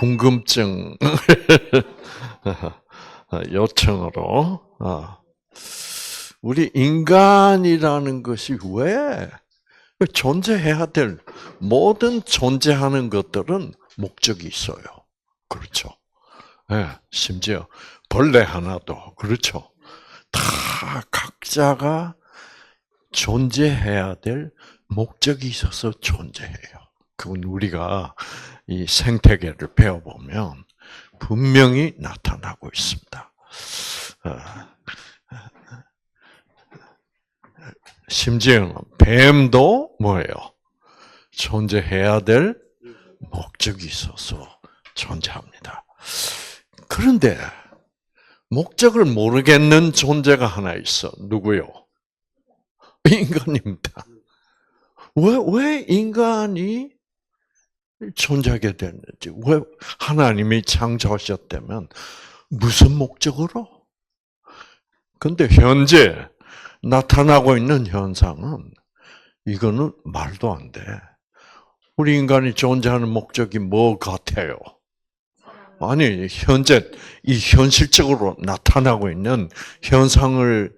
궁금증 요청으로 우리 인간이라는 것이 왜 존재해야 될 모든 존재하는 것들은 목적이 있어요. 그렇죠. 네, 심지어 벌레 하나도 그렇죠. 다 각자가 존재해야 될 목적이 있어서 존재해요. 그건 우리가 이 생태계를 배워보면 분명히 나타나고 있습니다. 심지어는 뱀도 뭐예요? 존재해야 될 목적이 있어서 존재합니다. 그런데 목적을 모르겠는 존재가 하나 있어. 누구요? 인간입니다. 왜 인간이 존재하게 됐는지, 왜 하나님이 창조하셨다면 무슨 목적으로? 근데 현재 나타나고 있는 현상은 이거는 말도 안 돼. 우리 인간이 존재하는 목적이 뭐 같아요? 아니, 현재 이 현실적으로 나타나고 있는 현상은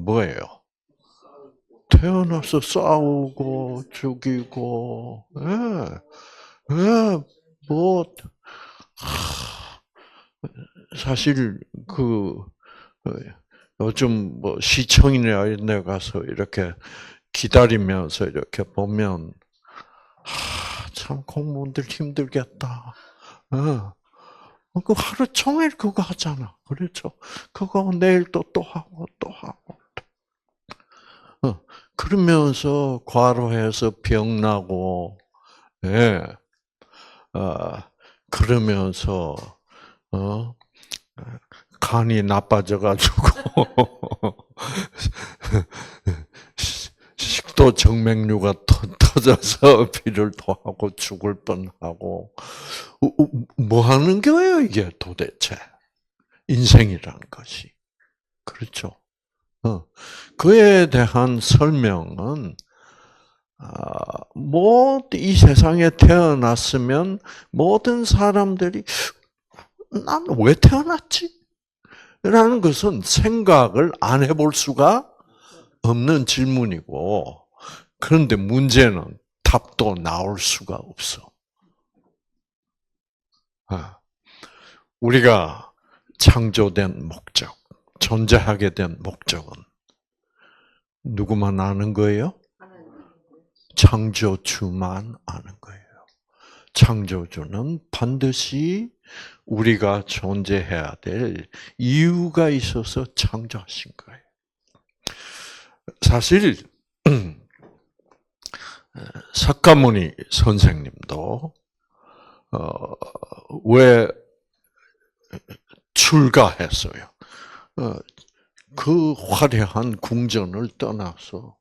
뭐예요? 태어나서 싸우고 죽이고, 사실 요즘 시청이나 이런 데 가서 이렇게 기다리면서 이렇게 보면 참 공무원들 힘들겠다. 그 하루 종일 그거 하잖아. 그렇죠? 그거 내일 또 하고 또 하고. 그러면서 과로해서 병나고, 예, 그러면서 간이 나빠져가지고 식도 정맥류가 터져서 피를 토하고 죽을 뻔하고 뭐 하는 거예요 이게 도대체? 인생이라는 것이. 그렇죠. 그에 대한 설명은 이 세상에 태어났으면 모든 사람들이 난 왜 태어났지? 라는 것은 생각을 안 해볼 수가 없는 질문이고, 그런데 문제는 답도 나올 수가 없어. 우리가 창조된 목적, 존재하게 된 목적은 누구만 아는 거예요? 창조주만 아는 거예요. 창조주는 반드시 우리가 존재해야 될 이유가 있어서 창조하신 거예요. 사실 석가모니 선생님도 왜 출가했어요? 그 화려한 궁전을 떠나서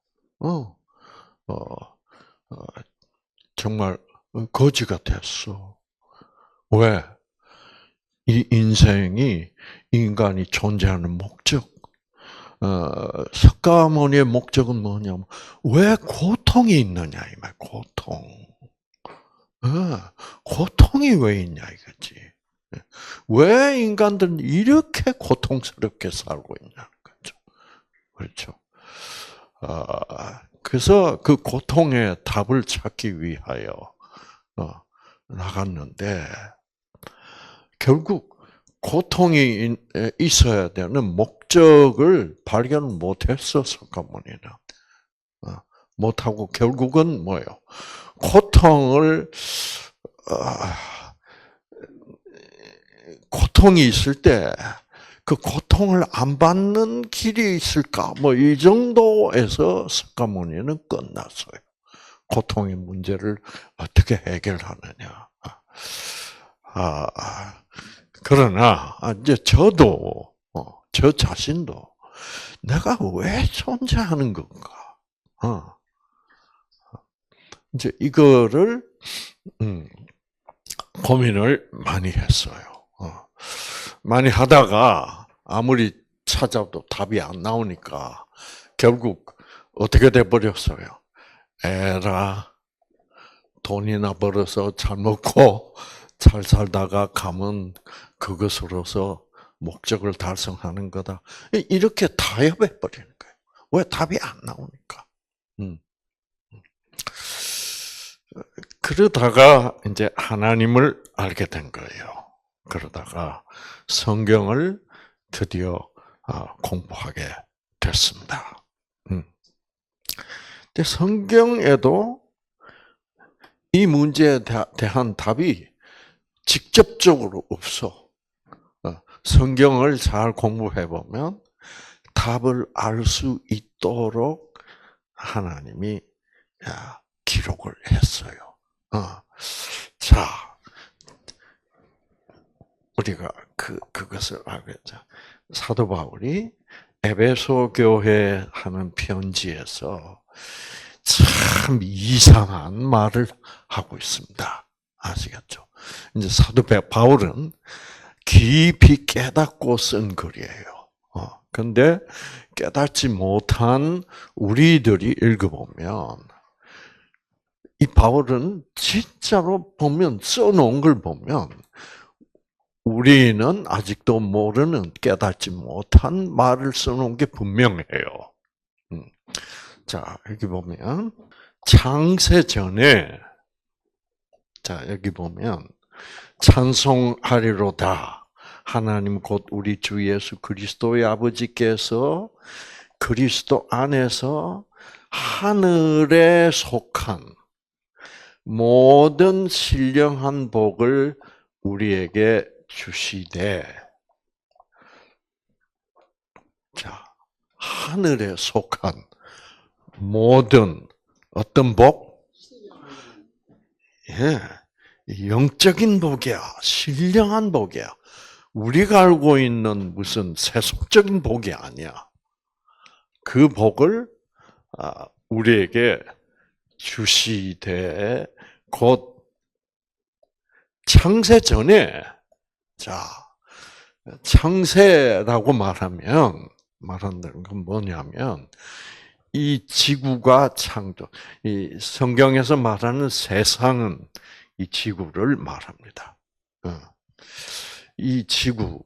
정말 거지가 됐어. 왜? 이 인생이 인간이 존재하는 목적. 석가모니의 목적은 뭐냐면 왜 고통이 있느냐 이 말. 고통이 왜 있냐 이거지. 왜 인간들은 이렇게 고통스럽게 살고 있냐는 거죠. 그렇죠. 그래서 그 고통의 답을 찾기 위하여 나갔는데 결국 고통이 있어야 되는 목적을 발견을 못했어 석가모니는. 못하고 결국은 뭐예요? 고통이 있을 때 그 고통을 안 받는 길이 있을까? 이 정도에서 석가모니는 끝났어요. 고통의 문제를 어떻게 해결하느냐. 그러나 이제 저도 저 자신도 내가 왜 존재하는 건가? 이제 이거를 고민을 많이 했어요. 많이 하다가 아무리 찾아도 답이 안 나오니까 결국 어떻게 돼 버렸어요? 에라 돈이나 벌어서 잘 먹고 잘 살다가 가면 그것으로서 목적을 달성하는 거다. 이렇게 타협해 버리는 거예요. 왜? 답이 안 나오니까. 음. 그러다가 이제 하나님을 알게 된 거예요. 그러다가 성경을 드디어 공부하게 됐습니다. 근데 성경에도 이 문제에 대한 답이 직접적으로 없어. 성경을 잘 공부해 보면 답을 알 수 있도록 하나님이 기록을 했어요. 자, 우리가 그것을 알겠죠. 사도 바울이 에베소 교회 하는 편지에서 참 이상한 말을 하고 있습니다. 아시겠죠? 이제 사도 바울은 깊이 깨닫고 쓴 글이에요. 근데 깨닫지 못한 우리들이 읽어보면 이 바울은 진짜로 보면 써놓은 걸 보면 우리는 아직도 모르는 깨닫지 못한 말을 써놓은 게 분명해요. 자, 여기 보면 창세 전에 자, 여기 보면 찬송하리로다. 하나님 곧 우리 주 예수 그리스도의 아버지께서 그리스도 안에서 하늘에 속한 모든 신령한 복을 우리에게 주시되, 자, 하늘에 속한 모든 어떤 복? 예, 영적인 복이야. 신령한 복이야. 우리가 알고 있는 무슨 세속적인 복이 아니야. 그 복을 우리에게 주시되 곧 창세 전에, 자, 창세라고 말하는 건 뭐냐면 이 지구가 창조, 이 성경에서 말하는 세상은 이 지구를 말합니다. 이 지구,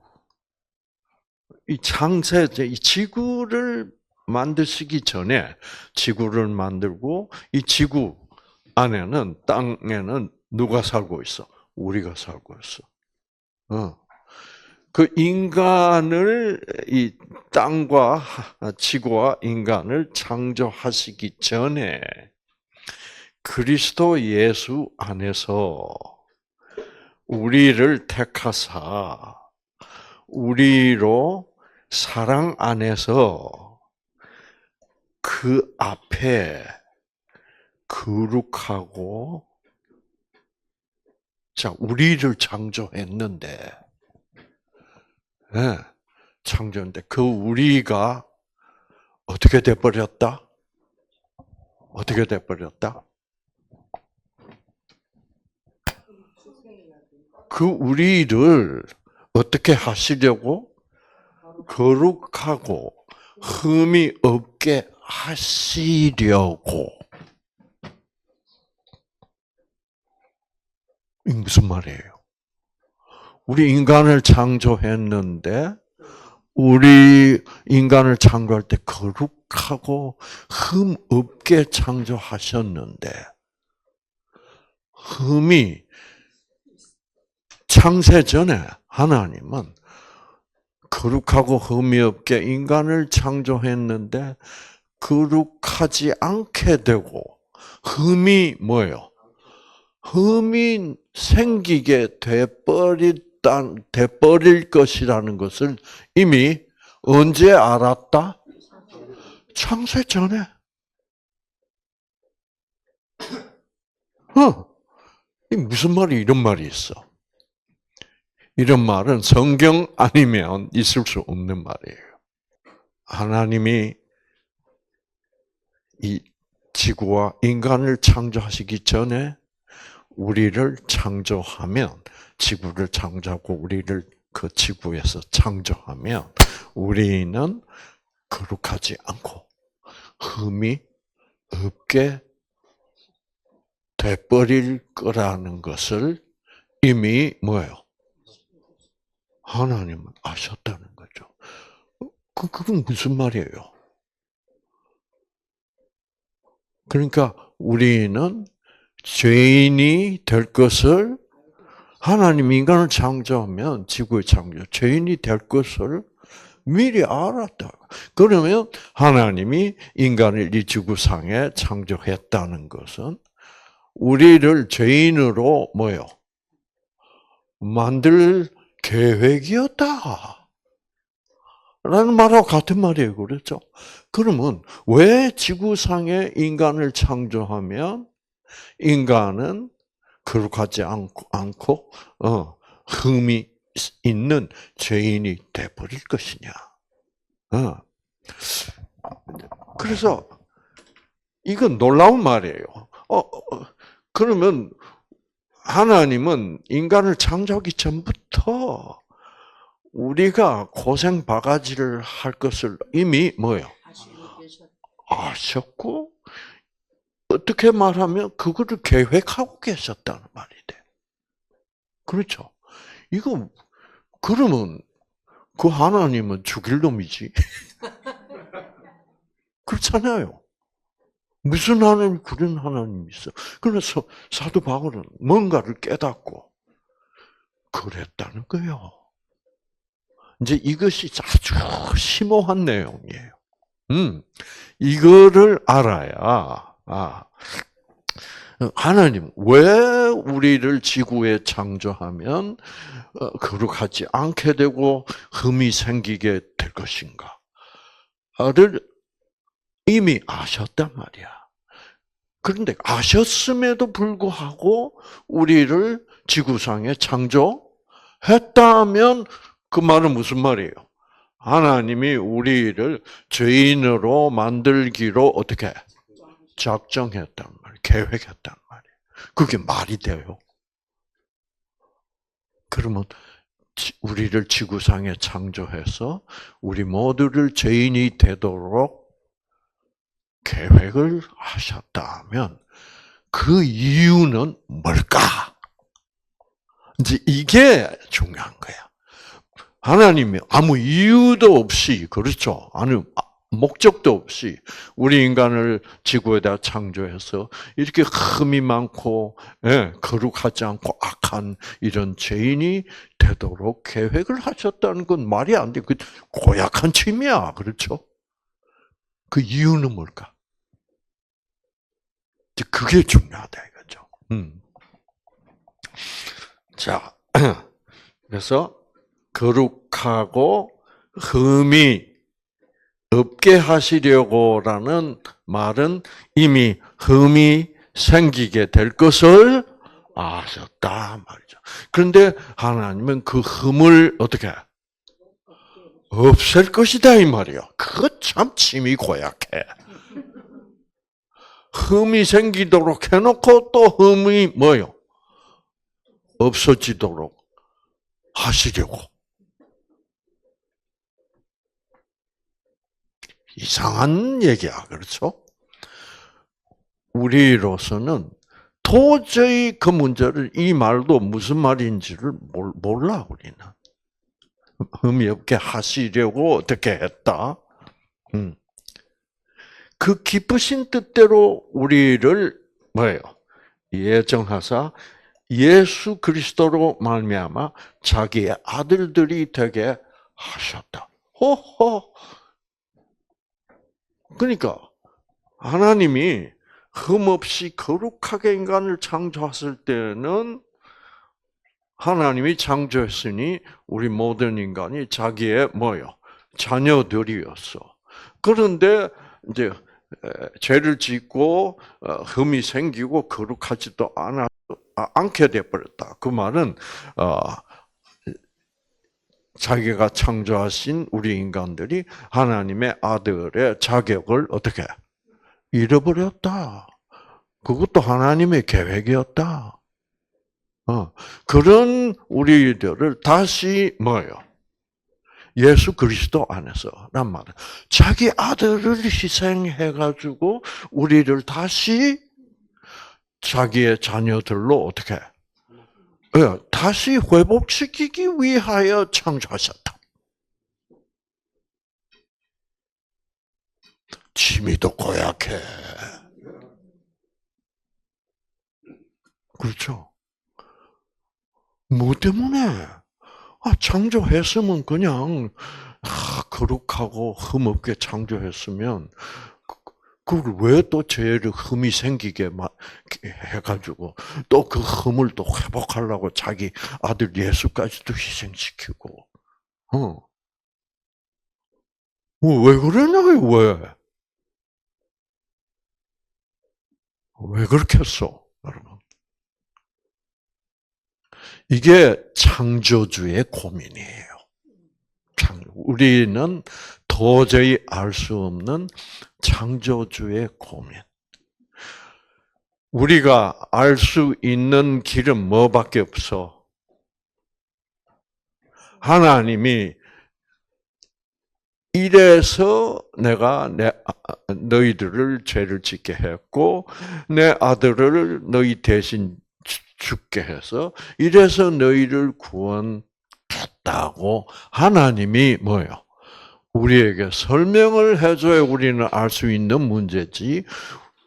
이 창세, 이 지구를 만드시기 전에 지구를 만들고 이 지구 안에는 땅에는 누가 살고 있어? 우리가 살고 있어. 그 인간을 이 땅과 지구와 인간을 창조하시기 전에 그리스도 예수 안에서 우리를 택하사 우리로 사랑 안에서 그 앞에 거룩하고, 자, 우리를 창조했는데, 네, 창조했는데 그 우리가 어떻게 돼버렸다? 어떻게 돼버렸다? 그 우리를 어떻게 하시려고? 거룩하고 흠이 없게 하시려고. 이게 무슨 말이에요? 우리 인간을 창조했는데 우리 인간을 창조할 때 거룩하고 흠 없게 창조하셨는데 흠이 창세 전에 하나님은 거룩하고 흠이 없게 인간을 창조했는데 거룩하지 않게 되고 흠이 뭐예요? 흠이 생기게 돼버릴 것이라는 것을 이미 언제 알았다? 창세 전에. 무슨 말이 이런 말이 있어? 이런 말은 성경 아니면 있을 수 없는 말이에요. 하나님이 이 지구와 인간을 창조하시기 전에 우리를 창조하면, 지구를 창조하고 우리를 그 지구에서 창조하면 우리는 거룩하지 않고 흠이 없게 돼버릴 거라는 것을 이미 뭐예요? 하나님은 아셨다는 거죠. 그건 무슨 말이에요? 그러니까 우리는 죄인이 될 것을 하나님 인간을 창조하면 지구의 창조, 죄인이 될 것을 미리 알았다. 그러면 하나님이 인간을 이 지구상에 창조했다는 것은 우리를 죄인으로 뭐요? 만들 계획이었다. 라는 말하고 같은 말이에요. 그렇죠? 그러면 왜 지구상에 인간을 창조하면 인간은 거룩하지 않고 흠이 있는 죄인이 돼버릴 것이냐? 그래서 이건 놀라운 말이에요. 그러면 하나님은 인간을 창조하기 전부터 우리가 고생 바가지를 할 것을 이미 뭐요? 아셨고 어떻게 말하면 그거를 계획하고 계셨다는 말이 돼. 그렇죠? 이거 그러면 그 하나님은 죽일 놈이지. 그렇잖아요. 무슨 하나님 그런 하나님이 있어. 그래서 사도 바울은 뭔가를 깨닫고 그랬다는 거예요. 이제 이것이 아주 심오한 내용이에요. 이거를 알아야 하나님 왜 우리를 지구에 창조하면 거룩하지 않게 되고 흠이 생기게 될 것인가를 이미 아셨단 말이야. 그런데 아셨음에도 불구하고 우리를 지구상에 창조했다면 그 말은 무슨 말이에요? 하나님이 우리를 죄인으로 만들기로 어떻게 작정했단 말이에요. 계획했단 말이에요. 그게 말이 돼요? 그러면 우리를 지구상에 창조해서 우리 모두를 죄인이 되도록 계획을 하셨다면 그 이유는 뭘까? 이제 이게 중요한 거야. 하나님이 아무 이유도 없이, 그렇죠? 아니, 목적도 없이 우리 인간을 지구에다 창조해서 이렇게 흠이 많고 거룩하지 않고 악한 이런 죄인이 되도록 계획을 하셨다는 건 말이 안 돼. 그 고약한 취미야, 그렇죠? 그 이유는 뭘까? 그게 중요하다 이거죠. 자, 그래서 거룩하고 흠이 없게 하시려고라는 말은 이미 흠이 생기게 될 것을 아셨다 말이죠. 그런데 하나님은 그 흠을 어떻게 없앨 것이다 이 말이요. 그거 참 침이 고약해. 흠이 생기도록 해놓고 또 흠이 뭐요? 없어지도록 하시려고. 이상한 얘기야, 그렇죠? 우리로서는 도저히 그 문제를, 이 말도 무슨 말인지를 몰라, 우리는. 흠이 없게 하시려고 어떻게 했다? 그 기쁘신 뜻대로 우리를 뭐예요? 예정하사 예수 그리스도로 말미암아 자기의 아들들이 되게 하셨다. 호호. 그러니까 하나님이 흠없이 거룩하게 인간을 창조했을 때는 하나님이 창조했으니 우리 모든 인간이 자기의 뭐요? 자녀들이었어. 그런데 이제 죄를 짓고 흠이 생기고 거룩하지도 않게 되어버렸다. 그 말은 자기가 창조하신 우리 인간들이 하나님의 아들의 자격을 어떻게 잃어버렸다. 그것도 하나님의 계획이었다. 그런 우리들을 다시 뭐요? 예수 그리스도 안에서란 말은 자기 아들을 희생해가지고 우리를 다시 자기의 자녀들로 어떻게 다시 회복시키기 위하여 창조하셨다. 취미도 고약해. 그렇죠? 뭐 때문에? 창조했으면 그냥 거룩하고 흠없게 창조했으면 그걸 왜 또 죄를 흠이 생기게 해가지고 또 그 흠을 또 회복하려고 자기 아들 예수까지도 희생시키고 왜 그러냐고요? 왜 그렇게 했어, 여러분? 이게 창조주의 고민이에요. 우리는 도저히 알 수 없는 창조주의 고민. 우리가 알 수 있는 길은 뭐밖에 없어? 하나님이 이래서 내가 너희들을 죄를 짓게 했고 내 아들을 너희 대신 죽게 해서 이래서 너희를 구원했다고 하나님이 뭐예요? 우리에게 설명을 해줘야 우리는 알 수 있는 문제지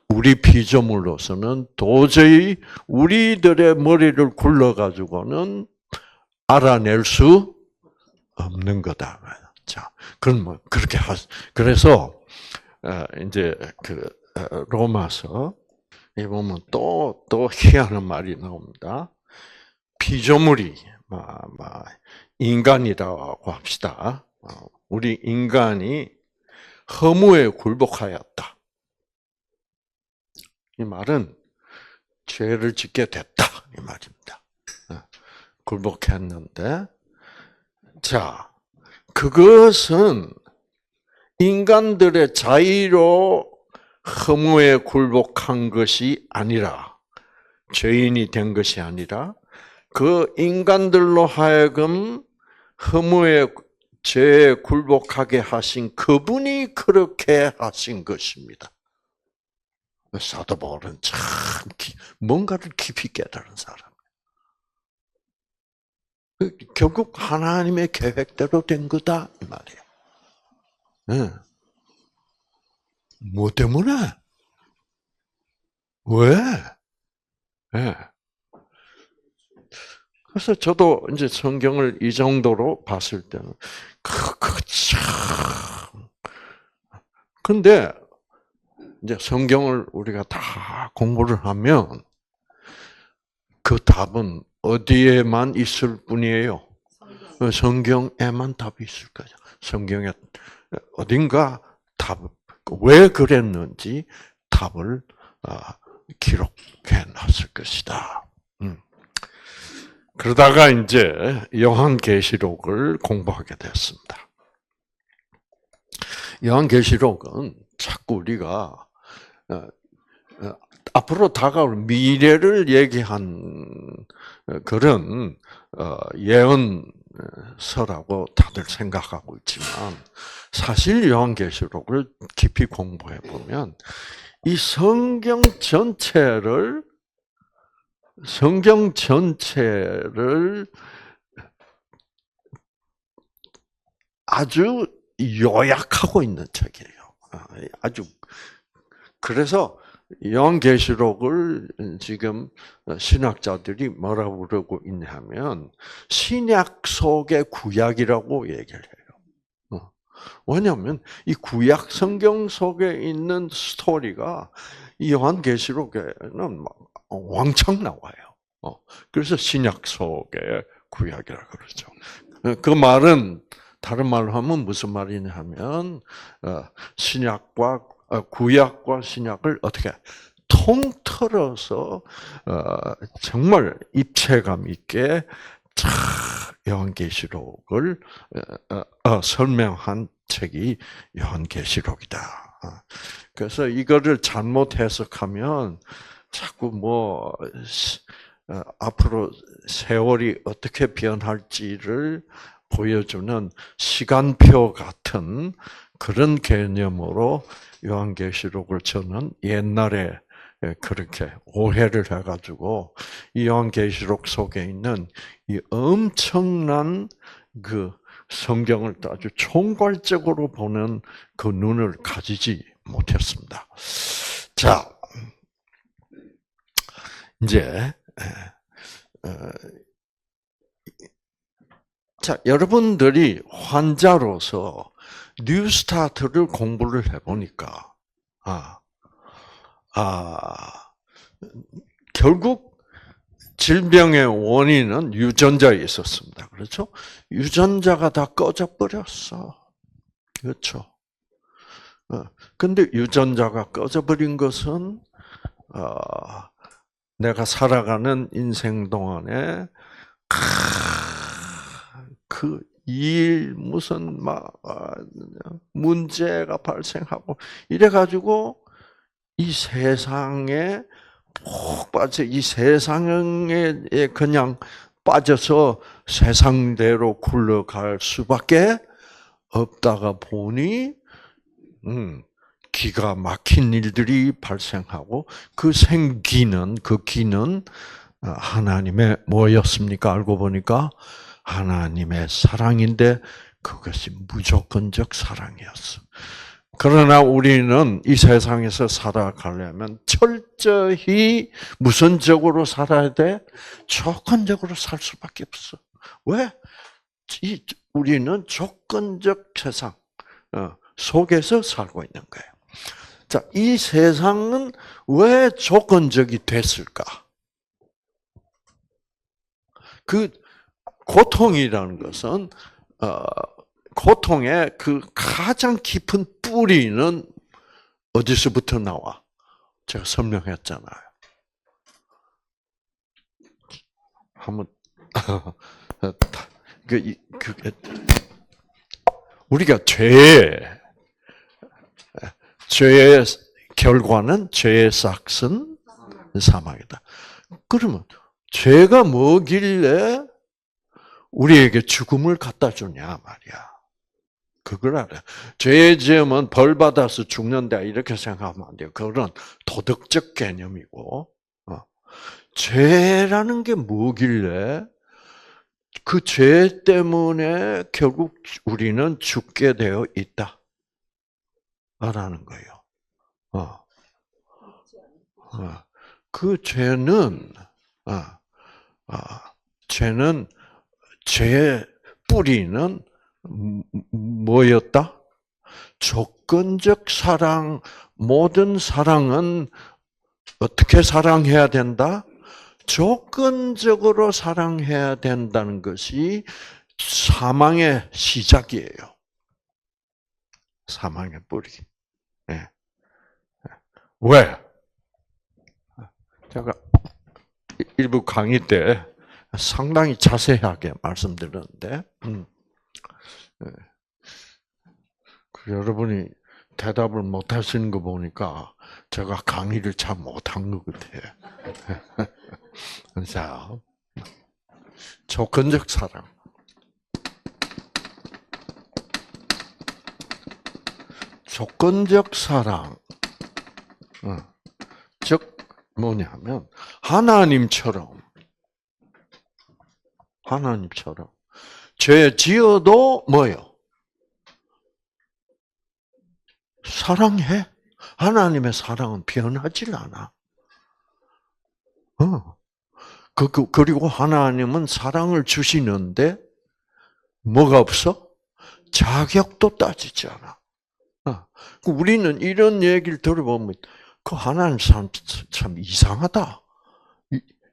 우리 피조물로서는 도저히 우리들의 머리를 굴러가지고는 알아낼 수 없는 거다. 자, 그럼 뭐 그렇게 그래서 이제 그 로마서 이 보면 또 희한한 말이 나옵니다. 피조물이 인간이라고 합시다. 우리 인간이 허무에 굴복하였다. 이 말은 죄를 짓게 됐다 이 말입니다. 굴복했는데, 자 그것은 인간들의 자의로 허무에 굴복한 것이 아니라 죄인이 된 것이 아니라 그 인간들로 하여금 허무에 죄에 굴복하게 하신 그분이 그렇게 하신 것입니다. 사도 바울은 참 뭔가를 깊이 깨달은 사람. 결국 하나님의 계획대로 된 거다 이 말이에요. 네. 뭐 때문에? 왜? 네. 그래서 저도 이제 성경을 이 정도로 봤을 때는 참. 근데 이제 성경을 우리가 다 공부를 하면 그 답은 어디에만 있을 뿐이에요. 성경에만 답이 있을 거죠. 성경에 어딘가 답, 왜 그랬는지 답을 기록해 놨을 것이다. 그러다가 이제 요한계시록을 공부하게 됐습니다. 요한계시록은 자꾸 우리가 앞으로 다가올 미래를 얘기한 그런 예언서라고 다들 생각하고 있지만 사실 요한계시록을 깊이 공부해 보면 이 성경 전체를 아주 요약하고 있는 책이에요. 아주 그래서 요한계시록을 지금 신학자들이 뭐라고 그러고 있냐면 신약 속의 구약이라고 얘기를 해요. 왜냐하면 이 구약 성경 속에 있는 스토리가 이 요한계시록에는 막 왕창 나와요. 그래서 신약 속의 구약이라고 그러죠. 그 말은 다른 말로 하면 무슨 말이냐면 구약과 신약을 어떻게 통틀어서 정말 입체감 있게 요한계시록을 설명한 책이 요한계시록이다. 그래서 이거를 잘못 해석하면 자꾸 앞으로 세월이 어떻게 변할지를 보여주는 시간표 같은 그런 개념으로 요한계시록을 저는 옛날에 그렇게 오해를 해가지고 요한계시록 속에 있는 이 엄청난 그 성경을 아주 총괄적으로 보는 그 눈을 가지지 못했습니다. 자, 이제 자, 여러분들이 환자로서 뉴스타트를 공부를 해보니까 결국 질병의 원인은 유전자에 있었습니다. 그렇죠? 유전자가 다 꺼져 버렸어. 그렇죠? 근데 유전자가 꺼져 버린 것은 내가 살아가는 인생 동안에 그 일 무슨 문제가 발생하고 이래가지고 이 세상에 푹 빠져 이 세상에 그냥 빠져서 세상대로 굴러갈 수밖에 없다가 보니 기가 막힌 일들이 발생하고 그 생기는 그 기는 하나님의 뭐였습니까? 알고 보니까 하나님의 사랑인데 그것이 무조건적 사랑이었어. 그러나 우리는 이 세상에서 살아가려면 철저히 무선적으로 살아야 돼? 조건적으로 살 수밖에 없어. 왜? 우리는 조건적 세상 속에서 살고 있는 거예요. 자, 이 세상은 왜 조건적이 됐을까? 그 고통이라는 것은 고통의 그 가장 깊은 뿌리는 어디서부터 나와? 제가 설명했잖아요. 한번 우리가 죄의 결과는 죄의 삭은 사망이다. 그러면 죄가 뭐길래 우리에게 죽음을 갖다 주냐 말이야. 그걸 알아요. 죄 지으면 벌 받아서 죽는다 이렇게 생각하면 안 돼요. 그건 도덕적 개념이고 죄라는 게 뭐길래 그 죄 때문에 결국 우리는 죽게 되어 있다. 라는 거예요. 그 죄는 죄의 뿌리는 뭐였다? 조건적 사랑, 모든 사랑은 어떻게 사랑해야 된다? 조건적으로 사랑해야 된다는 것이 사망의 시작이에요. 사망의 뿌리. 네. 왜? 제가 일부 강의 때 상당히 자세하게 말씀드렸는데, 여러분이 대답을 못 하시는 거 보니까 제가 강의를 잘 못한 것 같아요. 자, 조건적 사랑. 조건적 사랑. 즉, 뭐냐면, 하나님처럼 죄 지어도 뭐요? 사랑해. 하나님의 사랑은 변하질 않아. 그리고 하나님은 사랑을 주시는데 뭐가 없어? 자격도 따지지 않아. 우리는 이런 얘기를 들어보면 그 하나님 참 이상하다.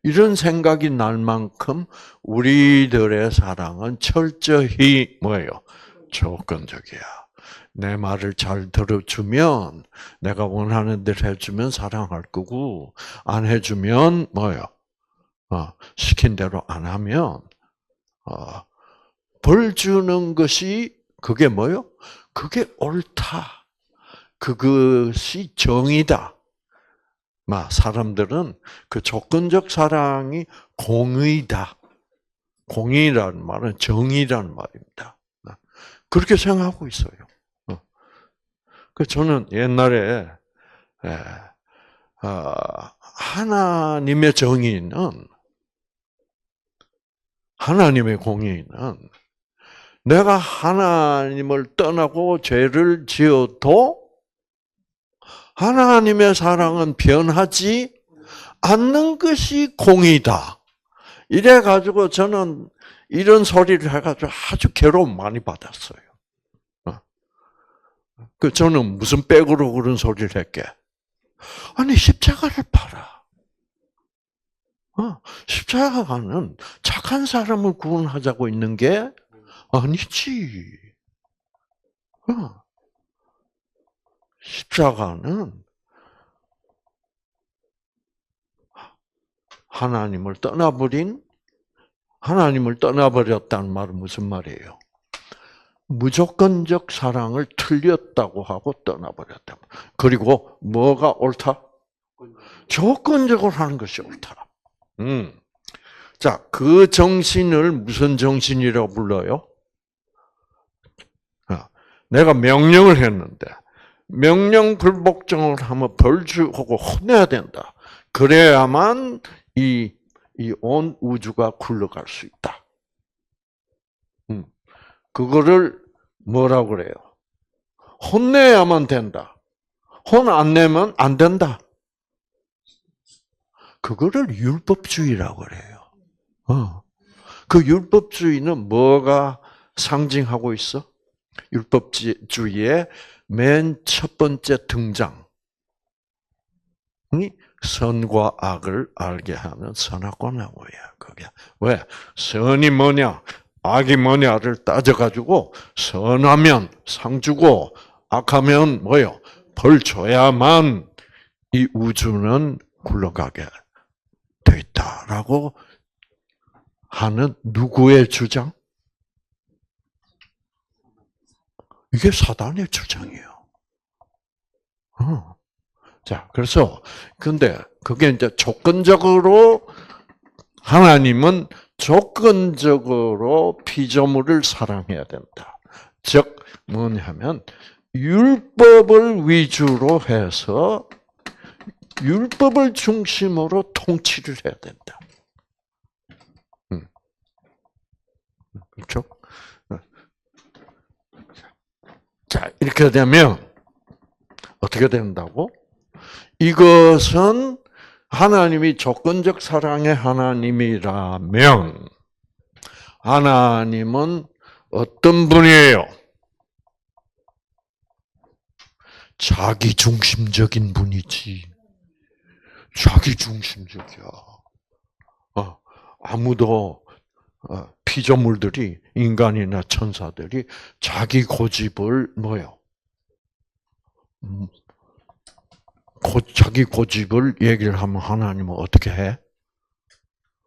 이런 생각이 날 만큼 우리들의 사랑은 철저히 뭐예요? 조건적이야. 내 말을 잘 들어주면, 내가 원하는 대로 해주면 사랑할 거고, 안 해주면 뭐예요? 시킨 대로 안 하면 벌 주는 것이 그게 뭐요? 그게 옳다. 그것이 정의다. 사람들은 그 조건적 사랑이 공의다. 공의라는 말은 정의라는 말입니다. 그렇게 생각하고 있어요. 그 저는 옛날에 하나님의 정의는, 하나님의 공의는 내가 하나님을 떠나고 죄를 지어도 하나님의 사랑은 변하지 않는 것이 공의다. 이래가지고 저는 이런 소리를 해가지고 아주 괴로움 많이 받았어요. 저는 무슨 백으로 그런 소리를 했게? 아니, 십자가를 팔아. 십자가는 착한 사람을 구원하자고 있는 게 아니지. 십자가는 하나님을 떠나버렸다는 말은 무슨 말이에요? 무조건적 사랑을 틀렸다고 하고 떠나버렸다. 그리고 뭐가 옳다? 조건적으로 하는 것이 옳다. 자, 그 정신을 무슨 정신이라고 불러요? 내가 명령을 했는데 명령 불복종을 하면 벌 주고 혼내야 된다. 그래야만 이 온 우주가 굴러갈 수 있다. 그거를 뭐라고 그래요? 혼내야만 된다. 혼 안 내면 안 된다. 그거를 율법주의라고 그래요. 그 율법주의는 뭐가 상징하고 있어? 율법주의의 맨 첫 번째 등장이 선과 악을 알게 하는 선악과 나무야. 그게 왜? 선이 뭐냐, 악이 뭐냐를 따져가지고 선하면 상 주고 악하면 뭐요? 벌 줘야만 이 우주는 굴러가게 돼 있다라고 하는 누구의 주장? 이게 사단의 주장이에요. 자, 그래서 근데 그게 이제 조건적으로 하나님은 조건적으로 피조물을 사랑해야 된다. 즉 뭐냐면 율법을 위주로 해서 율법을 중심으로 통치를 해야 된다. 그렇죠? 자, 이렇게 되면 어떻게 된다고? 이것은 하나님이 조건적 사랑의 하나님이라면 하나님은 어떤 분이에요? 자기중심적인 분이지. 자기중심적이야. 아무도 피조물들이 인간이나 천사들이 자기 고집을 뭐요? 자기 고집을 얘기를 하면 하나님은 어떻게 해?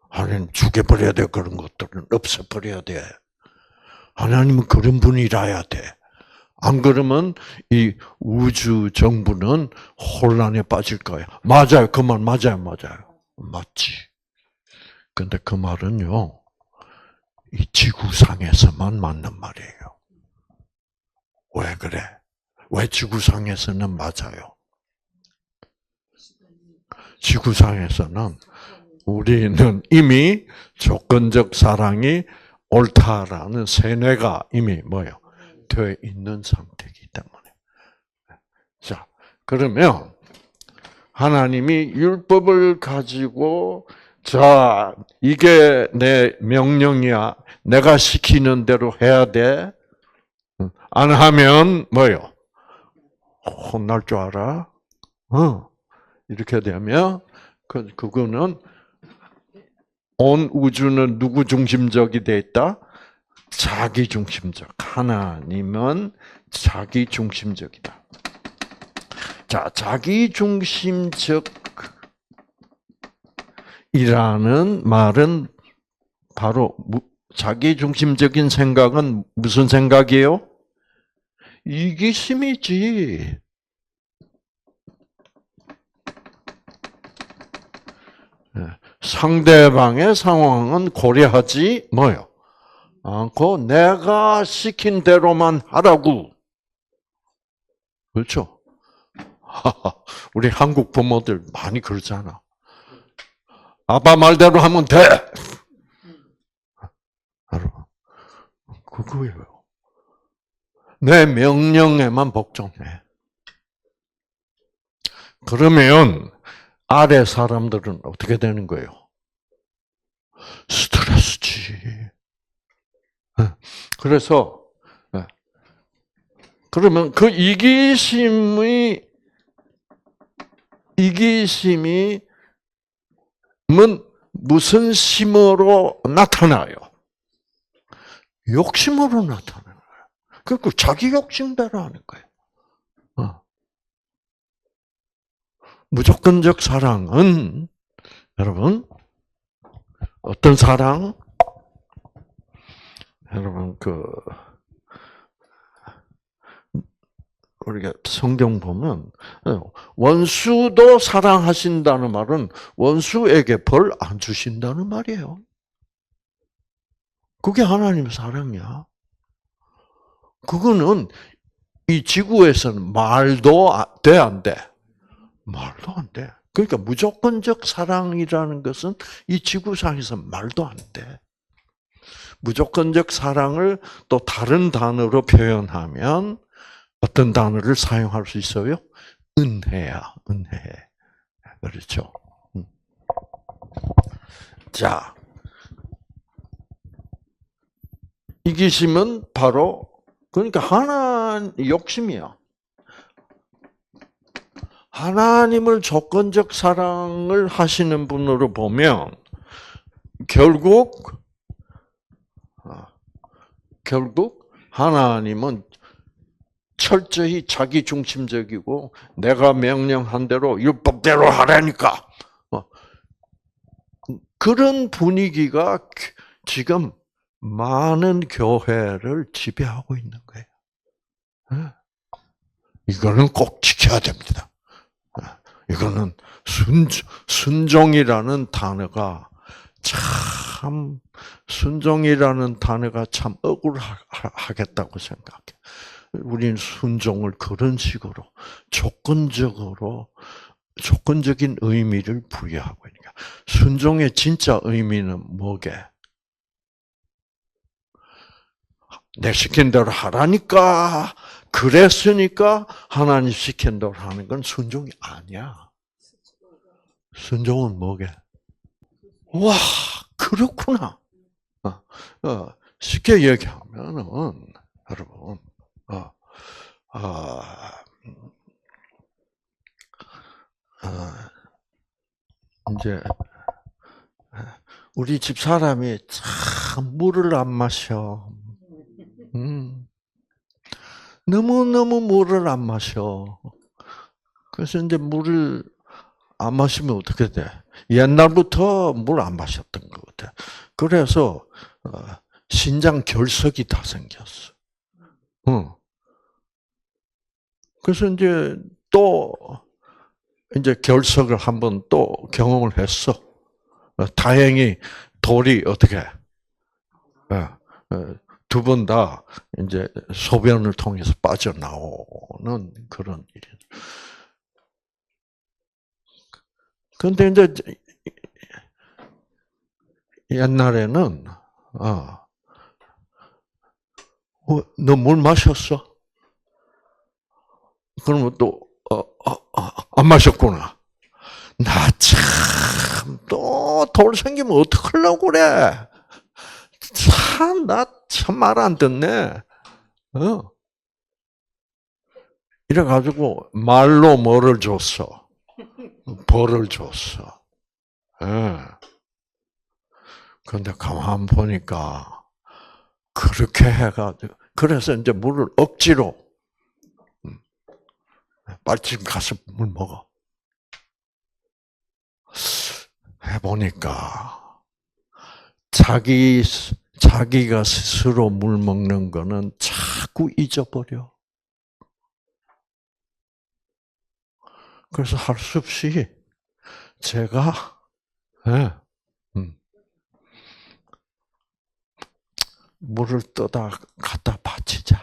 하나님 죽여버려야 돼. 그런 것들은 없애버려야 돼. 하나님은 그런 분이라야 돼. 안 그러면 이 우주 정부는 혼란에 빠질 거야. 맞아요. 그 말 맞아요. 맞지. 근데 그 말은요, 이 지구상에서만 맞는 말이에요. 왜 그래? 왜 지구상에서는 맞아요? 지구상에서는 우리는 이미 조건적 사랑이 옳다라는 세뇌가 이미 뭐예요? 되어 있는 상태이기 때문에. 자, 그러면 하나님이 율법을 가지고 자, 이게 내 명령이야. 내가 시키는 대로 해야 돼. 안 하면 뭐요? 혼날 줄 알아? 이렇게 되면 그거는 온 우주는 누구 중심적이 돼 있다? 자기 중심적. 하나님은 자기 중심적이다. 자, 자기 중심적이라는 말은 바로 자기 중심적인 생각은 무슨 생각이에요? 이기심이지. 상대방의 상황은 고려하지 뭐요? 않고 내가 시킨 대로만 하라고. 그렇죠? 우리 한국 부모들 많이 그러잖아. 아빠 말대로 하면 돼. 여러분, 그거예요. 내 명령에만 복종해. 그러면 아래 사람들은 어떻게 되는 거예요? 스트레스지. 그래서 그러면 그 이기심이 무슨 심으로 나타나요? 욕심으로 나타나는 거예요. 그러니까 자기 욕심대로 하는 거예요. 무조건적 사랑은 여러분 어떤 사랑? 여러분 우리가 성경 보면 원수도 사랑하신다는 말은 원수에게 벌 안 주신다는 말이에요. 그게 하나님의 사랑이야. 그거는 이 지구에서는 말도 돼, 안 돼? 말도 안 돼. 그러니까 무조건적 사랑이라는 것은 이 지구상에서 말도 안 돼. 무조건적 사랑을 또 다른 단어로 표현하면 어떤 단어를 사용할 수 있어요? 은혜야, 은혜. 그렇죠. 자, 이기심은 바로 그러니까 욕심이야. 하나님을 조건적 사랑을 하시는 분으로 보면 결국 하나님은 철저히 자기 중심적이고 내가 명령한 대로 율법대로 하라니까 그런 분위기가 지금 많은 교회를 지배하고 있는 거예요. 이거는 꼭 지켜야 됩니다. 이거는 순종이라는 단어가 참 순종이라는 단어가 참 억울하겠다고 생각해. 우리는 순종을 그런 식으로 조건적인 의미를 부여하고 있는 거야. 순종의 진짜 의미는 뭐게? 내 시킨 대로 하라니까 그랬으니까 하나님 시킨 대로 하는 건 순종이 아니야. 순종은 뭐게? 와, 그렇구나. 쉽게 얘기하면은 여러분, 이제 우리 집 사람이 참 물을 안 마셔. 너무너무 물을 안 마셔. 그래서 이제 물을 안 마시면 어떻게 돼? 옛날부터 물 안 마셨던 것 같아. 그래서 신장 결석이 다 생겼어. 그래서 이제 결석을 한번 또 경험을 했어. 다행히 돌이 어떻게 두 번 다 이제 소변을 통해서 빠져나오는 그런 일이. 그런데 이제 옛날에는 너 물 마셨어? 그러면 또 안 마셨구나. 나 참 또 돌 생기면 어떡하려고 그래? 참 나 참 말 안 듣네. 이래가지고 말로 뭐를 줬어? 벌을 줬어. 그런데 가만 보니까 그렇게 해가지고 그래서 이제 물을 억지로 빨리 지금 가서 물 먹어. 해보니까 자기가 스스로 물 먹는 거는 자꾸 잊어버려. 그래서 할 수 없이 제가 물을 떠다 갖다 바치자.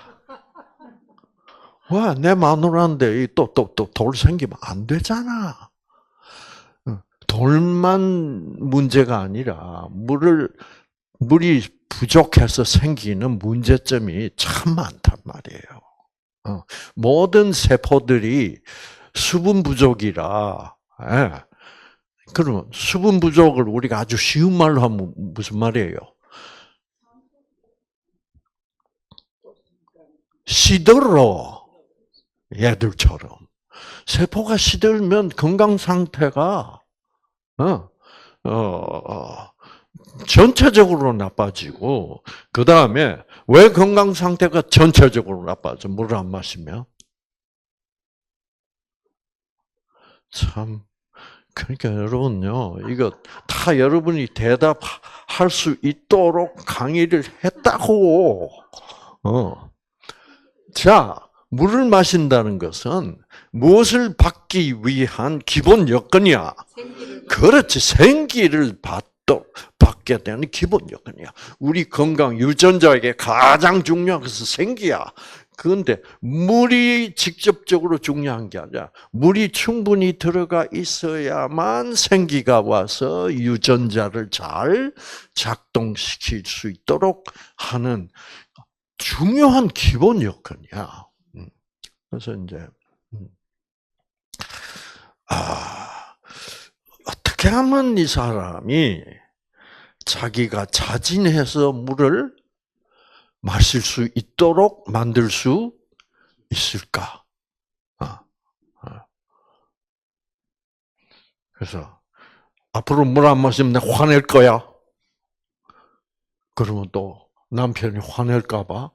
와, 내 마누라인데 또 돌 생기면 안 되잖아. 돌만 문제가 아니라 물이 부족해서 생기는 문제점이 참 많단 말이에요. 모든 세포들이 수분 부족이라, 예. 그러면 수분 부족을 우리가 아주 쉬운 말로 하면 무슨 말이에요? 시들어. 얘들처럼. 세포가 시들면 건강 상태가, 어, 어, 전체적으로 나빠지고, 그 다음에 왜 건강 상태가 전체적으로 나빠져? 물을 안 마시면? 참, 그러니까 여러분요, 이거 다 여러분이 대답할 수 있도록 강의를 했다고. 자, 물을 마신다는 것은 무엇을 받기 위한 기본 여건이야? 그렇지, 생기를 받게 되는 기본 여건이야. 우리 건강, 유전자에게 가장 중요한 것은 생기야. 그런데 물이 직접적으로 중요한 게 아니라 물이 충분히 들어가 있어야만 생기가 와서 유전자를 잘 작동시킬 수 있도록 하는 중요한 기본 여건이야. 그래서 이제 어떻게 하면 이 사람이 자기가 자진해서 물을 마실 수 있도록 만들 수 있을까? 그래서 앞으로 물 안 마시면 내가 화낼 거야. 그러면 또 남편이 화낼까 봐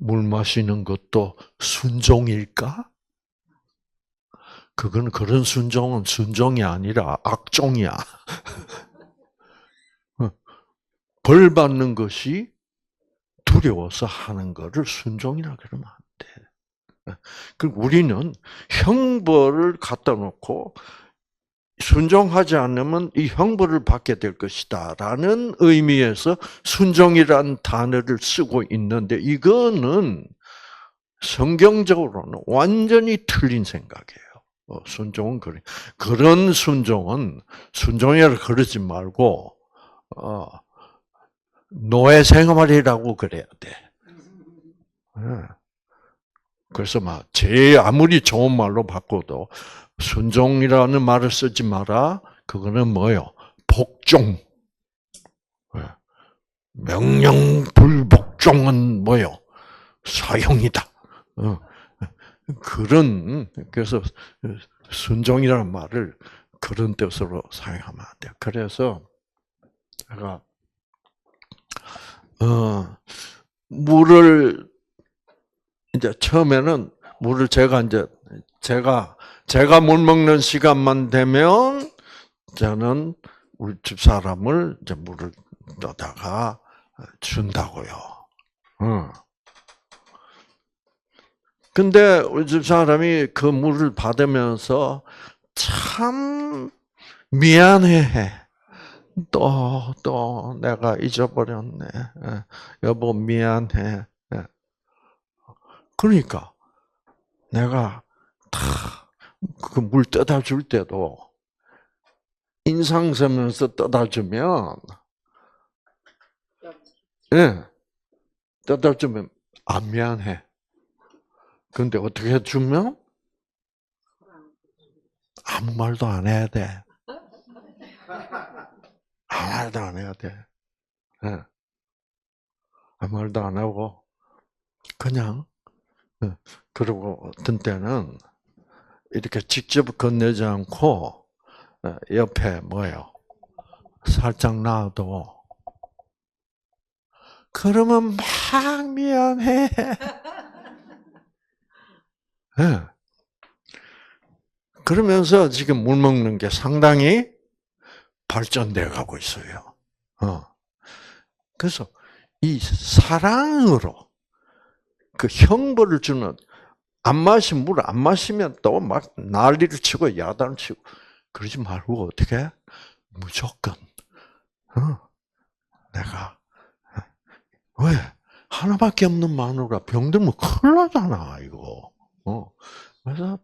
물 마시는 것도 순종일까? 그런 순종은 순종이 아니라 악종이야. 벌 받는 것이 두려워서 하는 것을 순종이라 그러면 안 돼. 그리고 우리는 형벌을 갖다 놓고 순종하지 않으면 이 형벌을 받게 될 것이다라는 의미에서 순종이라는 단어를 쓰고 있는데 이거는 성경적으로는 완전히 틀린 생각이에요. 순종은 그런 순종은 순종이라 그러지 말고 노예 생활이라고 그래야 돼. 그래서 제일 아무리 좋은 말로 바꿔도 순종이라는 말을 쓰지 마라. 그거는 뭐요? 복종. 명령 불복종은 뭐요? 사형이다. 그래서 순종이라는 말을 그런 뜻으로 사용하면 안 돼요. 그래서 제가 물을 이제 처음에는 물을 제가 물 먹는 시간만 되면 저는 우리 집 사람을 이제 물을 떠다가 준다고요. 근데 우리 집 사람이 그 물을 받으면서 참 미안해해. 또 내가 잊어버렸네. 여보 미안해. 그러니까 내가 그 물 떠다 줄 때도 인상 쓰면서 떠다 주면 떠다 주면 안 미안해. 근데 어떻게 해주면 아무 말도 안 해야 돼. 아무 말도 안 해야 돼. 아무 말도 안 하고 그냥 그리고 어떤 때는 이렇게 직접 건네지 않고 옆에 뭐예요? 살짝 놔도 그러면 막 미안해. 그러면서 지금 물 먹는 게 상당히 발전돼 가고 있어요. 그래서 이 사랑으로 그 형벌을 주는 물을 안 마시면 또 막 난리를 치고 야단을 치고 그러지 말고 어떻게 무조건 내가 왜 하나밖에 없는 마누라 병들면 큰일 나잖아 이거. 그래서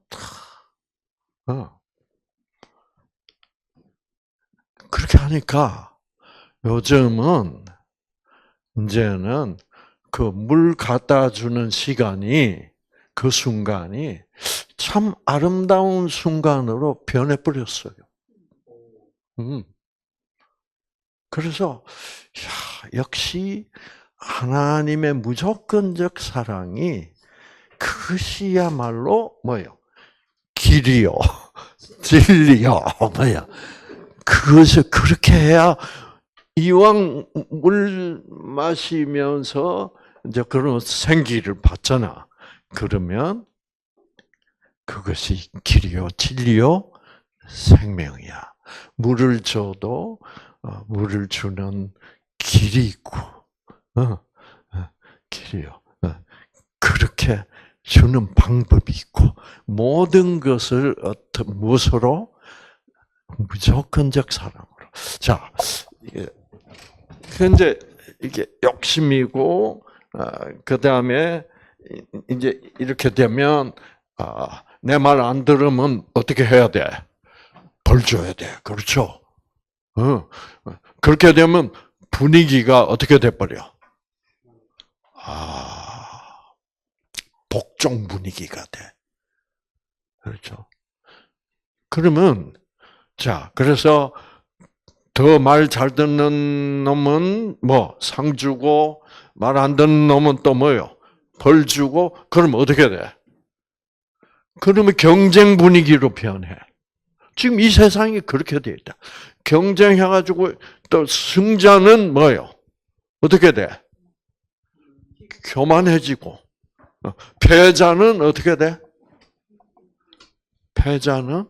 그렇게 하니까 요즘은 이제는 그 물 갖다 주는 시간이 그 순간이 참 아름다운 순간으로 변해버렸어요. 그래서 역시 하나님의 무조건적 사랑이 그것이야말로 뭐요? 길이요, 진리요, 뭐야? 그것을 그렇게 해야 이왕 물 마시면서 이제 그런 생기를 받잖아. 그러면 그것이 길이요, 진리요, 생명이야. 물을 줘도 물을 주는 길이 있고, 길이요. 그렇게 주는 방법이 있고 모든 것을 무엇으로? 무조건적 사랑으로. 자, 현재 이게 욕심이고 그 다음에 이제 이렇게 되면 내 말 안 들으면 어떻게 해야 돼? 벌 줘야 돼. 그렇죠? 그렇게 되면 분위기가 어떻게 돼버려? 복종 분위기가 돼. 그렇죠? 그러면 자, 그래서 더 말 잘 듣는 놈은 뭐 상 주고 말 안 듣는 놈은 또 뭐요? 벌 주고 그러면 어떻게 돼? 그러면 경쟁 분위기로 변해. 지금 이 세상이 그렇게 돼 있다. 경쟁해가지고 또 승자는 뭐요? 어떻게 돼? 교만해지고 패자는 어떻게 돼? 패자는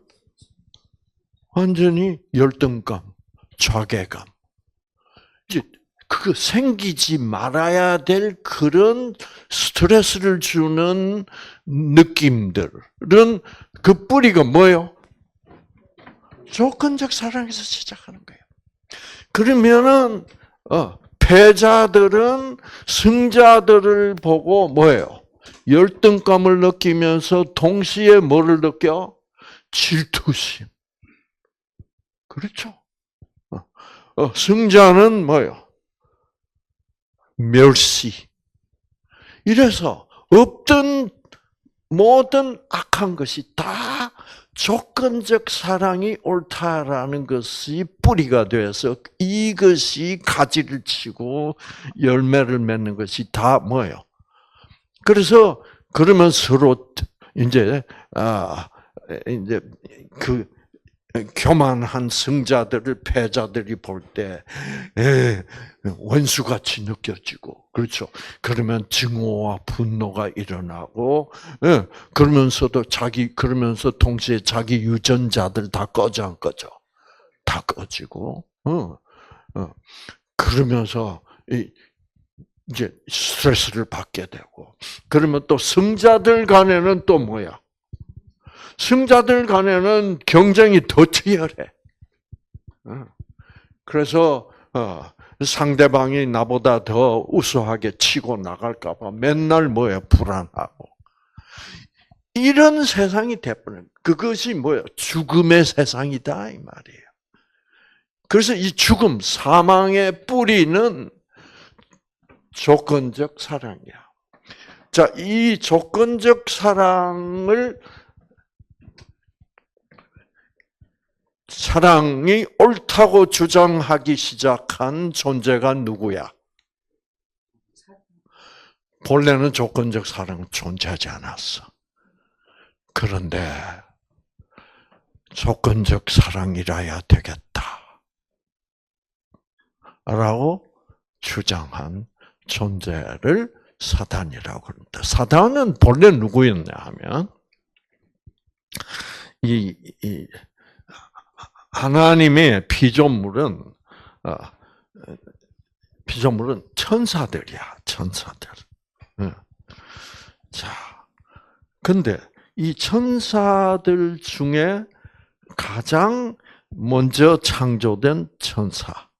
완전히 열등감, 자괴감. 이제 그 생기지 말아야 될 그런 스트레스를 주는 느낌들은 그 뿌리가 뭐예요? 조건적 사랑에서 시작하는 거예요. 그러면은 패자들은 승자들을 보고 뭐예요? 열등감을 느끼면서 동시에 뭐를 느껴? 질투심. 그렇죠? 승자는 뭐예요? 멸시. 이래서 없던 모든 악한 것이 다 조건적 사랑이 옳다라는 것이 뿌리가 되어서 이것이 가지를 치고 열매를 맺는 것이 다 뭐예요? 그래서 그러면 서로 이제 이제 그 교만한 승자들을 패자들이 볼 때 원수같이 느껴지고 그렇죠. 그러면 증오와 분노가 일어나고 그러면서도 그러면서 동시에 자기 유전자들 다 꺼져 안 꺼져? 다 꺼지고 그러면서 이제 스트레스를 받게 되고 그러면 또 승자들 간에는 또 뭐야? 승자들 간에는 경쟁이 더 치열해. 그래서 상대방이 나보다 더 우수하게 치고 나갈까 봐 맨날 뭐예요? 불안하고. 이런 세상이 돼버린 그것이 뭐예요? 죽음의 세상이다 이 말이에요. 그래서 이 죽음, 사망의 뿌리는 조건적 사랑이야. 자, 이 조건적 사랑이 옳다고 주장하기 시작한 존재가 누구야? 본래는 조건적 사랑은 존재하지 않았어. 그런데 조건적 사랑이라야 되겠다. 라고 주장한 존재를 사단이라고 합니다. 사단은 본래 누구였냐 하면 하나님의 피조물은 천사들이야, 천사들. 자, 근데 이 천사들 중에 가장 먼저 창조된 천사가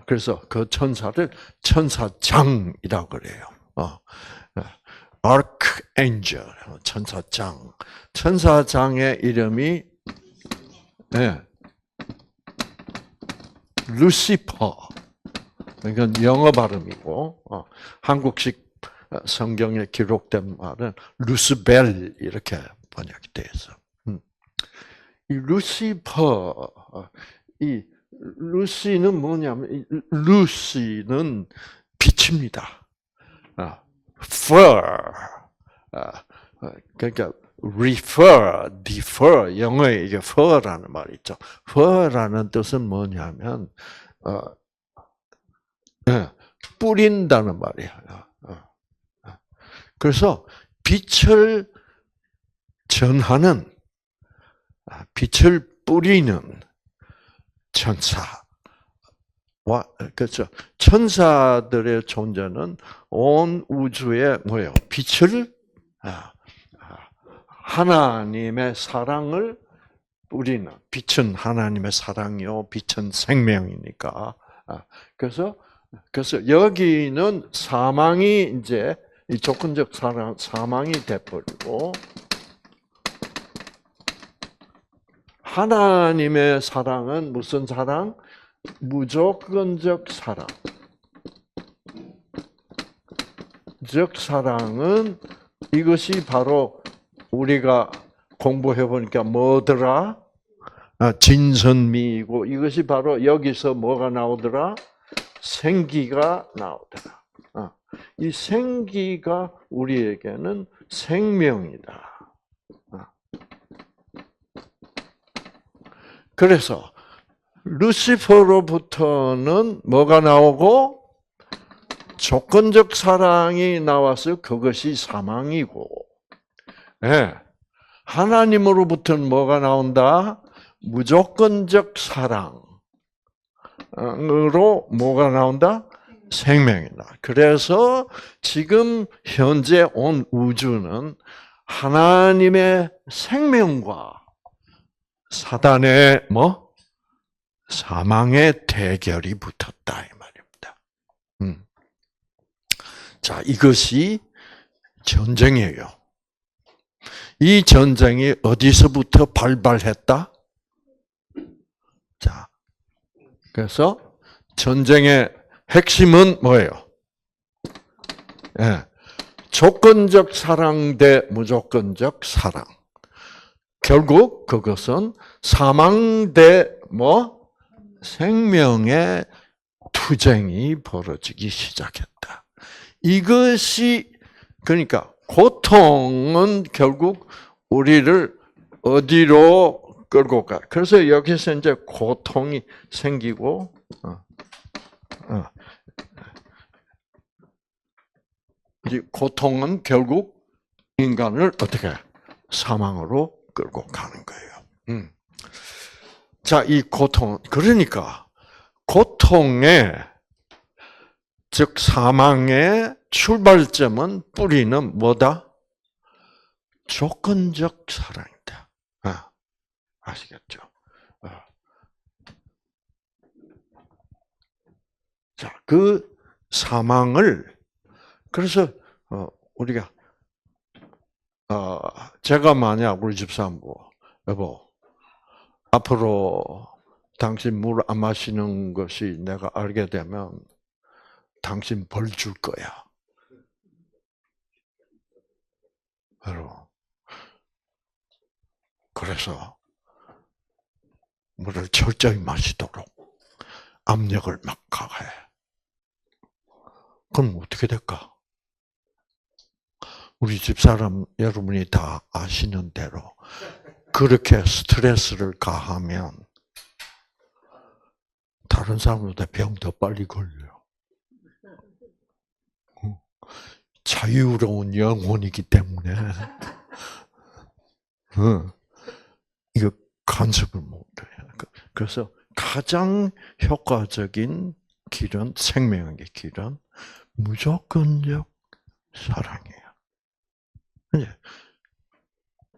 그래서 그 천사를 천사장이라고 그래요. archangel, 천사장. 천사장의 이름이 루시퍼. 이건 영어 발음이고 한국식 성경에 기록된 말은 루스벨 이렇게 번역이 되어 있어. 이 루시퍼, 이 루시는 뭐냐면 루시는 빛입니다. fur, 그러니까 refer, defer, 영어에 이게 fur라는 말이 있죠. fur라는 뜻은 뭐냐면 뿌린다는 말이야. 그래서 빛을 전하는, 빛을 뿌리는 천사와, 그렇죠. 천사들의 존재는 온 우주에 뭐예요? 빛을, 하나님의 사랑을 뿌리는, 빛은 하나님의 사랑이요, 빛은 생명이니까. 그래서 여기는 사망이 이제 이 조건적 사망이 돼버리고 하나님의 사랑은 무슨 사랑? 무조건적 사랑. 즉 사랑은 이것이 바로 우리가 공부해 보니까 뭐더라? 진선미이고 이것이 바로 여기서 뭐가 나오더라? 생기가 나오더라. 이 생기가 우리에게는 생명이다. 그래서 루시퍼로부터는 뭐가 나오고 조건적 사랑이 나와서 그것이 사망이고, 하나님으로부터는 뭐가 나온다? 무조건적 사랑으로 뭐가 나온다? 생명이다. 그래서 지금 현재 온 우주는 하나님의 생명과 사단의 사망의 대결이 붙었다 이 말입니다. 자, 이것이 전쟁이에요. 이 전쟁이 어디서부터 발발했다? 자, 그래서 전쟁의 핵심은 뭐예요? 조건적 사랑 대 무조건적 사랑. 결국 그것은 사망 대 생명의 투쟁이 벌어지기 시작했다. 이것이 그러니까 고통은 결국 우리를 어디로 끌고 가. 그래서 여기서 이제 고통이 생기고 이 고통은 결국 인간을 어떻게 사망으로 끌고 가는 거예요. 자, 이 고통, 그러니까 고통의 즉 사망의 출발점은 뿌리는 뭐다? 조건적 사랑이다. 아시겠죠? 자, 그 사망을 그래서 우리가 제가 만약 우리 집사람고 여보 앞으로 당신 물 안 마시는 것이 내가 알게 되면 당신 벌 줄 거야. 여러분. 그래서 물을 철저히 마시도록 압력을 막 가해. 그럼 어떻게 될까? 우리 집사람 여러분이 다 아시는 대로 그렇게 스트레스를 가하면 다른 사람보다 병 더 빨리 걸려요. 자유로운 영혼이기 때문에 이거 간섭을 못해요. 그래서 가장 효과적인 길은 생명의 길은 무조건적 사랑이에요.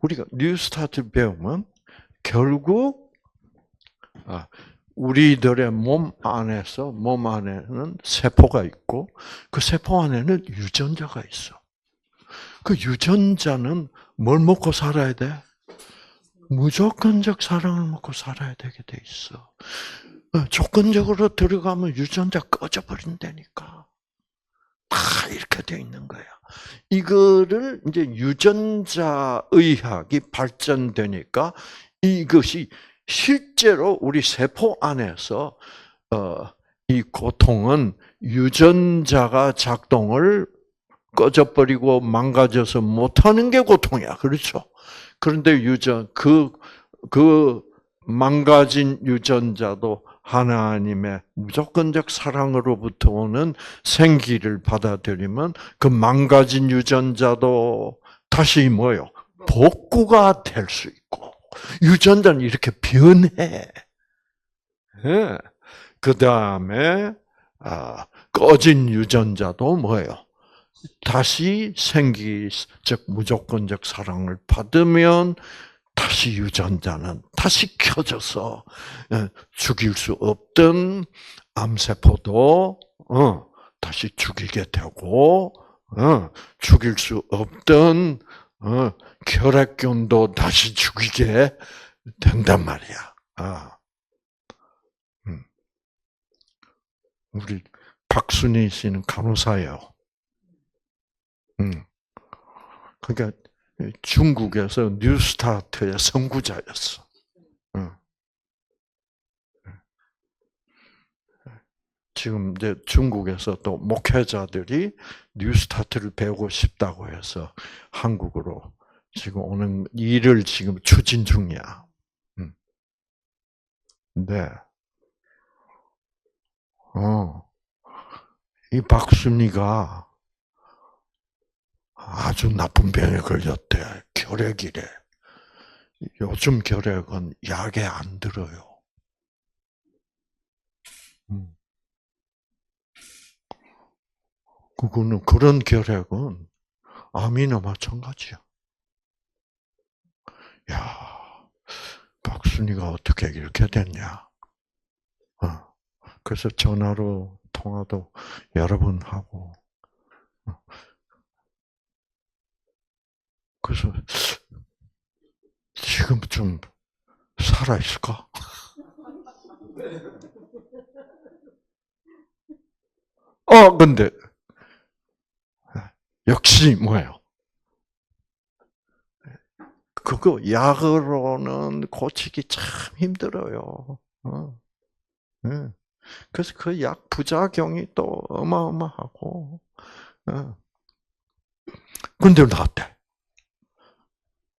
우리가 뉴스타트 배우면 결국 우리들의 몸 안에는 세포가 있고 그 세포 안에는 유전자가 있어. 그 유전자는 뭘 먹고 살아야 돼? 무조건적 사랑을 먹고 살아야 되게 돼 있어. 조건적으로 들어가면 유전자 꺼져버린다니까. 다 이렇게 돼 있는 거야. 이거를 이제 유전자 의학이 발전되니까 이것이 실제로 우리 세포 안에서 이 고통은 유전자가 작동을 꺼져버리고 망가져서 못하는 게 고통이야. 그렇죠? 그런데 그 망가진 유전자도 하나님의 무조건적 사랑으로부터 오는 생기를 받아들이면 그 망가진 유전자도 다시 뭐요? 복구가 될 수 있고 유전자는 이렇게 변해. 네. 그 다음에 꺼진 유전자도 뭐예요? 다시 즉 무조건적 사랑을 받으면 다시 유전자는 다시 켜져서 죽일 수 없던 암세포도 다시 죽이게 되고 죽일 수 없던 혈액균도 다시 죽이게 된단 말이야. 우리 박순희 씨는 간호사예요. 그러니까 중국에서 뉴스타트의 선구자였어. 지금 이제 중국에서 또 목회자들이 뉴스타트를 배우고 싶다고 해서 한국으로 지금 오는 일을 지금 추진 중이야. 네. 이 박순이가 아주 나쁜 병에 걸렸대. 결핵이래. 요즘 결핵은 약에 안 들어요. 그런 결핵은 암이나 마찬가지야. 야, 박순이가 어떻게 이렇게 됐냐? 그래서 전화로 통화도 여러 번 하고. 그래서 지금 좀 살아 있을까? 근데 역시 뭐예요? 그거 약으로는 고치기 참 힘들어요. 그래서 그 약 부작용이 또 어마어마하고. 근데 나왔대.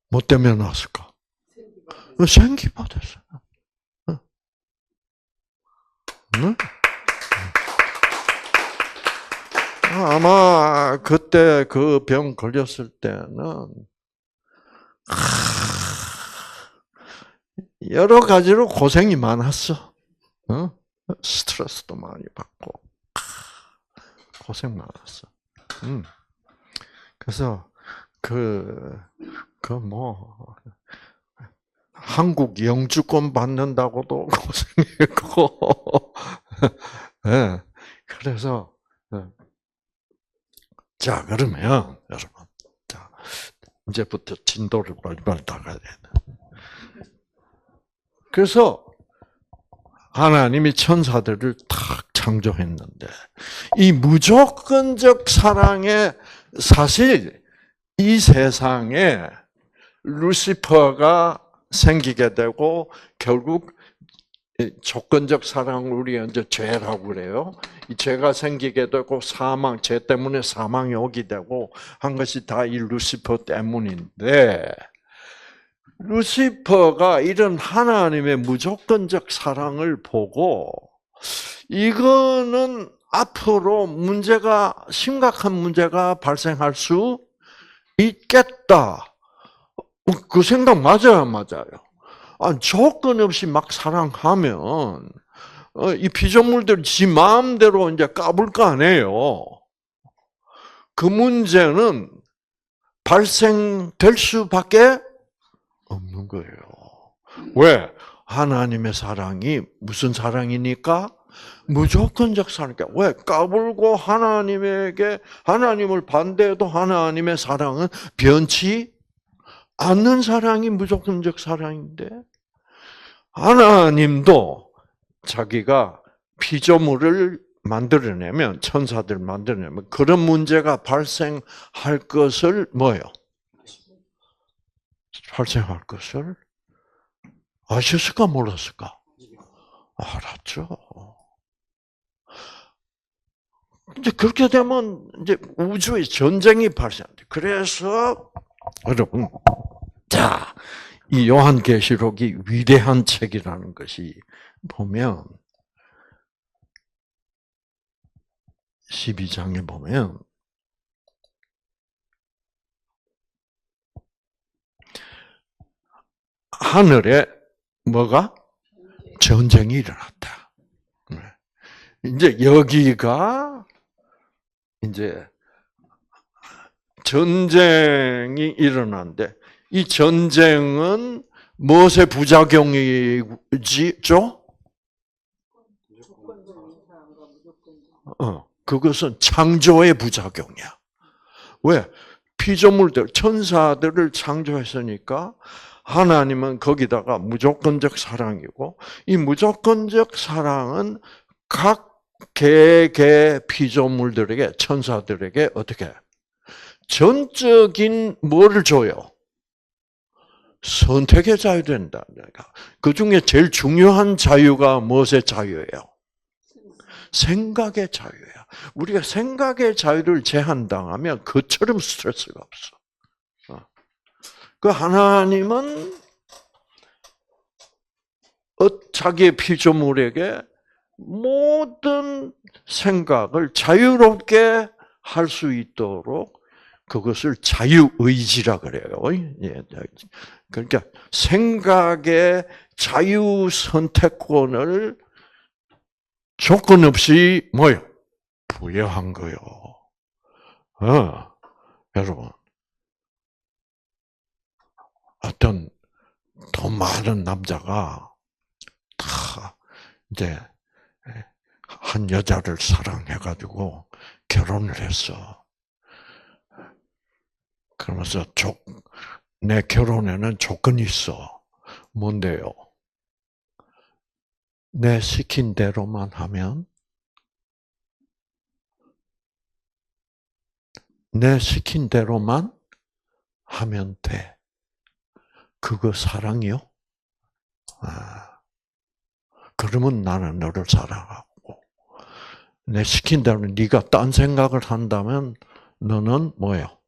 뭐 때문에 나왔을까? 생기 받았어요. 아마 그때 그 병 걸렸을 때는 여러 가지로 고생이 많았어. 스트레스도 많이 받고 고생 많았어. 그래서 한국 영주권 받는다고도 고생했고, 네. 그래서 자 그러면 여러분, 자 이제부터 진도를 빨리빨리 나가야 돼. 그래서 하나님이 천사들을 탁 창조했는데 이 무조건적 사랑에 사실 이 세상에 루시퍼가 생기게 되고 결국 조건적 사랑을 우리가 이제 죄라고 그래요. 이 죄가 생기게 되고 죄 때문에 사망이 오게 되고 한 것이 다 이 루시퍼 때문인데 루시퍼가 이런 하나님의 무조건적 사랑을 보고 이거는 앞으로 심각한 문제가 발생할 수 있겠다. 그 생각 맞아요. 조건 없이 막 사랑하면 이 피조물들 지 마음대로 이제 까불 거 아니에요. 그 문제는 발생될 수밖에 없는 거예요. 왜? 하나님의 사랑이 무슨 사랑이니까? 무조건적 사랑이니까. 왜? 까불고 하나님을 반대해도 하나님의 사랑은 변치 않는 사랑이 무조건적 사랑인데, 하나님도 자기가 피조물을 만들어내면, 천사들 만들어내면 그런 문제가 발생할 것을 뭐예요? 발생할 것을 아셨을까 몰랐을까? 알았죠. 이제 그렇게 되면 이제 우주에 전쟁이 발생한대. 그래서 여러분, 자, 이 요한계시록이 위대한 책이라는 것이 보면 12장에 보면 하늘에 뭐가? 전쟁이 일어났다. 이제 여기가 이제 전쟁이 일어났는데, 이 전쟁은 무엇의 부작용이죠? 그것은 창조의 부작용이야. 왜? 피조물들, 천사들을 창조했으니까 하나님은 거기다가 무조건적 사랑이고, 이 무조건적 사랑은 각 개개 피조물들에게, 천사들에게 어떻게? 전적인 뭐를 줘요? 선택의 자유 된다. 그 중에 제일 중요한 자유가 무엇의 자유예요? 생각의 자유예요. 우리가 생각의 자유를 제한당하면 그처럼 스트레스가 없어. 그 하나님은 자기의 피조물에게 모든 생각을 자유롭게 할 수 있도록 그것을 자유의지라 그래요. 그러니까 생각의 자유 선택권을 조건 없이 뭐요? 부여한 거요. 여러분, 어떤 돈 많은 남자가 다 이제 한 여자를 사랑해가지고 결혼을 했어. 그러면서 내 결혼에는 조건이 있어. 뭔데요? 내 시킨 대로만 하면, 내 시킨 대로만 하면 돼. 그거 사랑이요? 그러면 나는 너를 사랑하고, 내 시킨 대로 네가 딴 생각을 한다면 너는 뭐예요?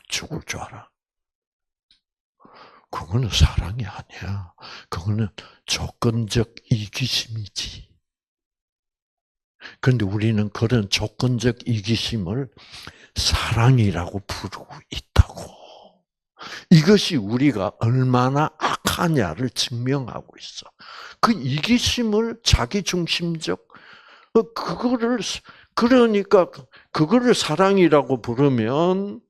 죽을 줄 알아. 그거는 사랑이 아니야. 그거는 조건적 이기심이지. 그런데 우리는 그런 조건적 이기심을 사랑이라고 부르고 있다고. 이것이 우리가 얼마나 악하냐를 증명하고 있어. 그 이기심을 자기중심적, 그러니까 그거를 사랑이라고 부르면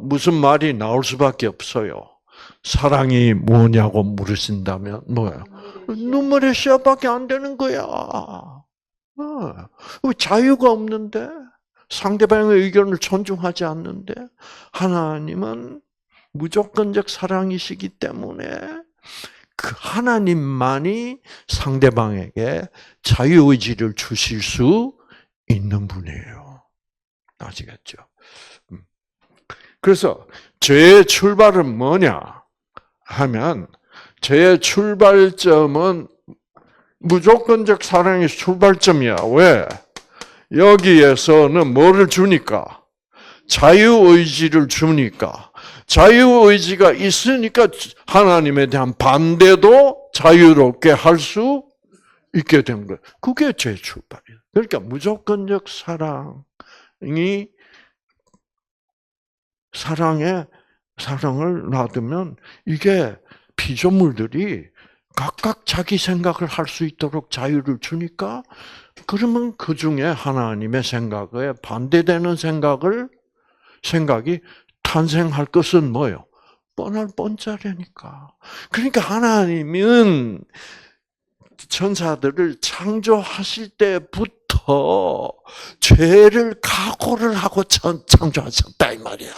무슨 말이 나올 수밖에 없어요. 사랑이 뭐냐고 물으신다면 뭐예요? 눈물의 시합밖에 안 되는 거야. 자유가 없는데, 상대방의 의견을 존중하지 않는데, 하나님은 무조건적 사랑이시기 때문에 그 하나님만이 상대방에게 자유의지를 주실 수 있는 분이에요. 아시겠죠? 그래서 죄의 출발은 뭐냐 하면, 죄의 출발점은 무조건적 사랑의 출발점이야. 왜? 여기에서는 뭐를 주니까? 자유의지를 주니까. 자유의지가 있으니까 하나님에 대한 반대도 자유롭게 할 수 있게 된 거예요. 그게 죄의 출발이에요. 그러니까 무조건적 사랑이 사랑을 놔두면 이게 피조물들이 각각 자기 생각을 할 수 있도록 자유를 주니까, 그러면 그 중에 하나님의 생각에 반대되는 생각이 탄생할 것은 뭐예요? 뻔할 뻔짜리니까. 그러니까 하나님은 천사들을 창조하실 때부터 죄를 각오를 하고 창조하셨다 이 말이야.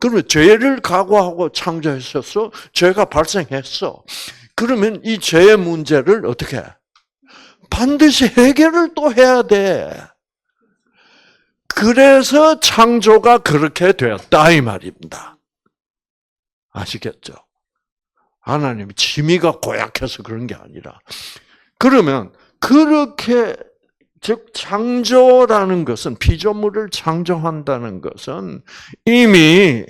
그러면 죄를 각오하고 창조하셔서 죄가 발생했어. 그러면 이 죄의 문제를 어떻게 해? 반드시 해결을 또 해야 돼. 그래서 창조가 그렇게 되었다 이 말입니다. 아시겠죠? 하나님이 취미가 고약해서 그런 게 아니라. 그러면 그렇게 즉 창조라는 것은 피조물을 창조한다는 것은 이미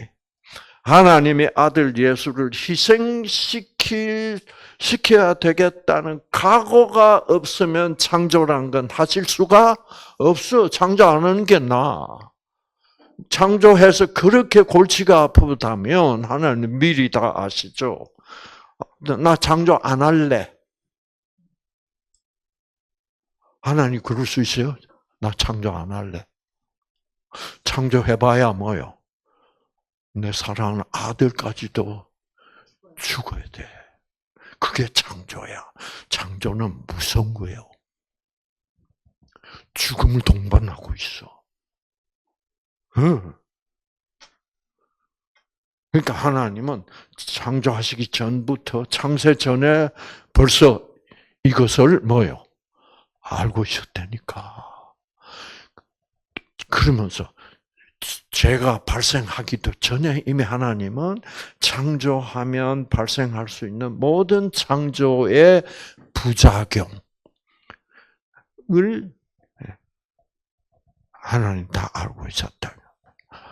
하나님의 아들 예수를 희생시켜야 되겠다는 각오가 없으면 창조라는 건 하실 수가 없어. 창조 안 하는 게 나아. 창조해서 그렇게 골치가 아프다면 하나님 미리 다 아시죠. 나 창조 안 할래. 하나님 그럴 수 있어요? 나 창조 안 할래. 창조해봐야 뭐요? 내 사랑하는 아들까지도 죽어야 돼. 그게 창조야. 창조는 무서운 거예요. 죽음을 동반하고 있어. 그러니까 하나님은 창조하시기 전부터 창세 전에 벌써 이것을 뭐요? 알고 있었다니까. 그러면서 죄가 발생하기도 전에 이미 하나님은 창조하면 발생할 수 있는 모든 창조의 부작용을 하나님 다 알고 있었다.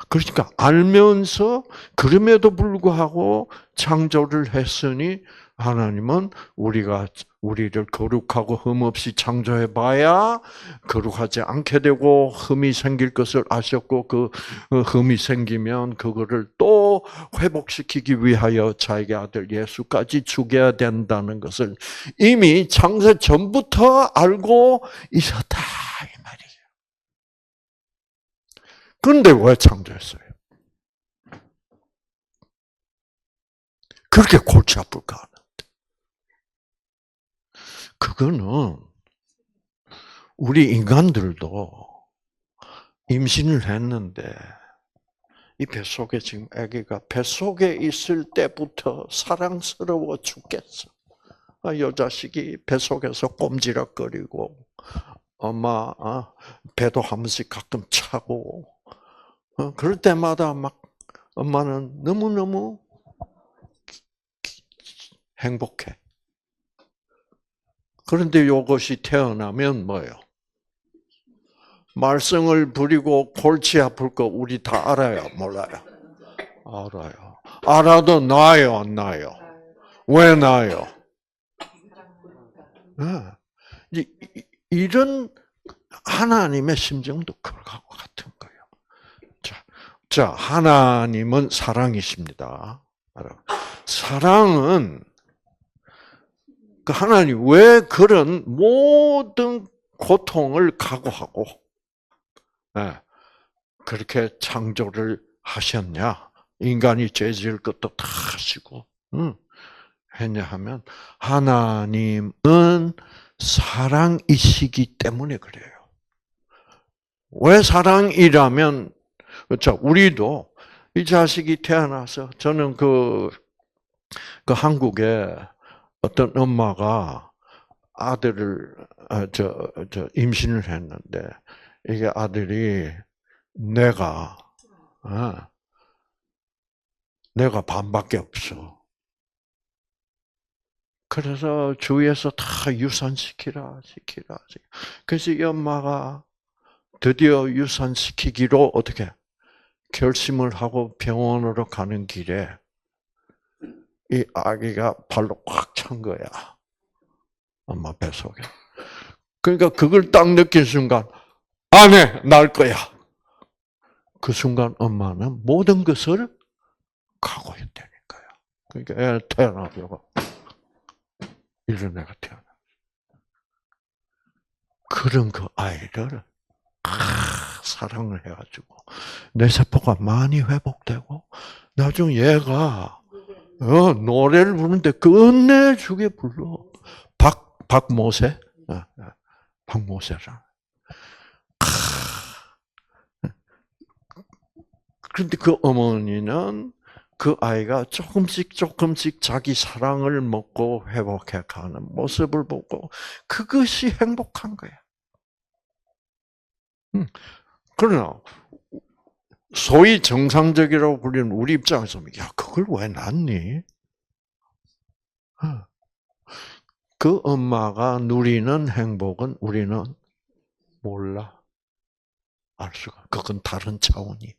그러니까 알면서 그럼에도 불구하고 창조를 했으니 하나님은 우리를 거룩하고 흠 없이 창조해봐야 거룩하지 않게 되고 흠이 생길 것을 아셨고 그 흠이 생기면 그거를 또 회복시키기 위하여 자기 아들 예수까지 죽여야 된다는 것을 이미 창세 전부터 알고 있었다 이 말이에요. 그런데 왜 창조했어요? 그렇게 골치 아플까? 그거는 우리 인간들도 임신을 했는데 이 뱃속에 지금 아기가 뱃속에 있을 때부터 사랑스러워 죽겠어. 여 자식이 뱃속에서 꼼지락거리고 엄마 배도 한 번씩 가끔 차고 그럴 때마다 막 엄마는 너무너무 행복해. 그런데 이것이 태어나면 뭐예요? 말썽을 부리고 골치 아플 거 우리 다 알아요? 몰라요? 알아요. 알아도 나아요? 안 나아요? 왜 나아요? 이런 하나님의 심정도 그거하고 같은 거예요. 자, 하나님은 사랑이십니다. 사랑은 그 하나님 왜 그런 모든 고통을 각오하고 그렇게 창조를 하셨냐? 인간이 죄 지을 것도 다 하시고 했냐 하면 하나님은 사랑이시기 때문에 그래요. 왜 사랑이라면 그렇죠? 우리도 이 자식이 태어나서 저는 그 한국에 어떤 엄마가 아들을 임신을 했는데 이게 아들이 내가 반밖에 없어. 그래서 주위에서 다 유산시키라. 그래서 이 엄마가 드디어 유산시키기로 어떻게 결심을 하고 병원으로 가는 길에 이 아기가 발로 꽉 찬 거야. 엄마 뱃속에. 그러니까 그걸 딱 느낀 순간 안 해! 날 거야. 그 순간 엄마는 모든 것을 각오했다는 거야. 그러니까 애 태어나고 이런 애가 태어나. 그런 그 아이를 사랑을 해가지고 뇌세포가 많이 회복되고 나중 얘가 노래를 부르는데 끝내주게 불러. 박모세? 박모세라. 그런데 그 어머니는 그 아이가 조금씩 자기 사랑을 먹고 회복해가는 모습을 보고 그것이 행복한 거야. 그러나 소위 정상적이라고 불리는 우리 입장에서 야 그걸 왜 낳니? 그 엄마가 누리는 행복은 우리는 몰라. 알 수가. 그건 다른 차원이야.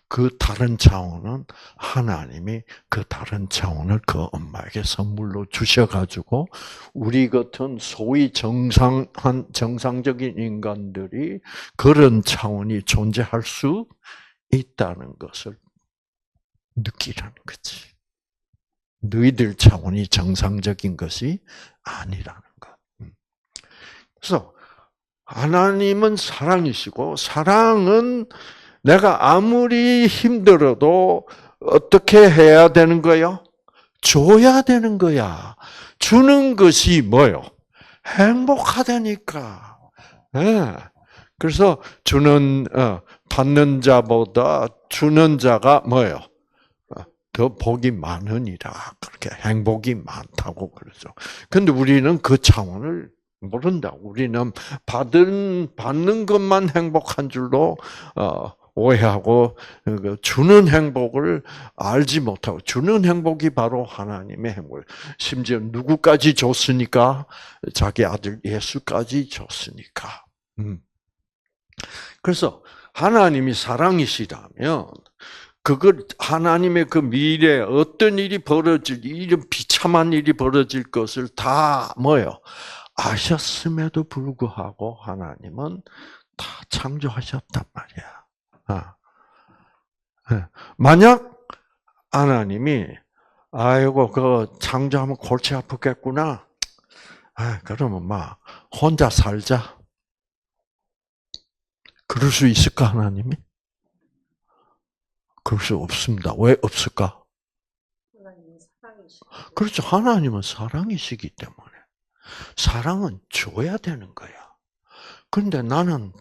그 다른 차원은 하나님이 그 다른 차원을 그 엄마에게 선물로 주셔가지고 우리 같은 소위 정상적인 인간들이 그런 차원이 존재할 수 있다는 것을 느끼라는 거지. 너희들 차원이 정상적인 것이 아니라는 것. 그래서 하나님은 사랑이시고 사랑은 내가 아무리 힘들어도 어떻게 해야 되는 거요? 줘야 되는 거야. 주는 것이 뭐요? 행복하다니까. 네. 그래서 받는 자보다 주는 자가 뭐요? 더 복이 많으니라. 그렇게 행복이 많다고 그러죠. 근데 우리는 그 차원을 모른다. 우리는 받는 것만 행복한 줄로 오해하고 주는 행복을 알지 못하고 주는 행복이 바로 하나님의 행복. 심지어 누구까지 줬으니까 자기 아들 예수까지 줬으니까. 그래서 하나님이 사랑이시라면 그걸 하나님의 그 미래에 어떤 일이 이런 비참한 일이 벌어질 것을 다 뭐요? 아셨음에도 불구하고 하나님은 다 창조하셨단 말이야. 만약 하나님이 아이고 그 창조하면 골치 아프겠구나. 그러면 막 혼자 살자. 그럴 수 있을까 하나님이? 그럴 수 없습니다. 왜 없을까? 그렇죠. 하나님은 사랑이시기 때문에. 사랑은 줘야 되는 거야. 그런데 나는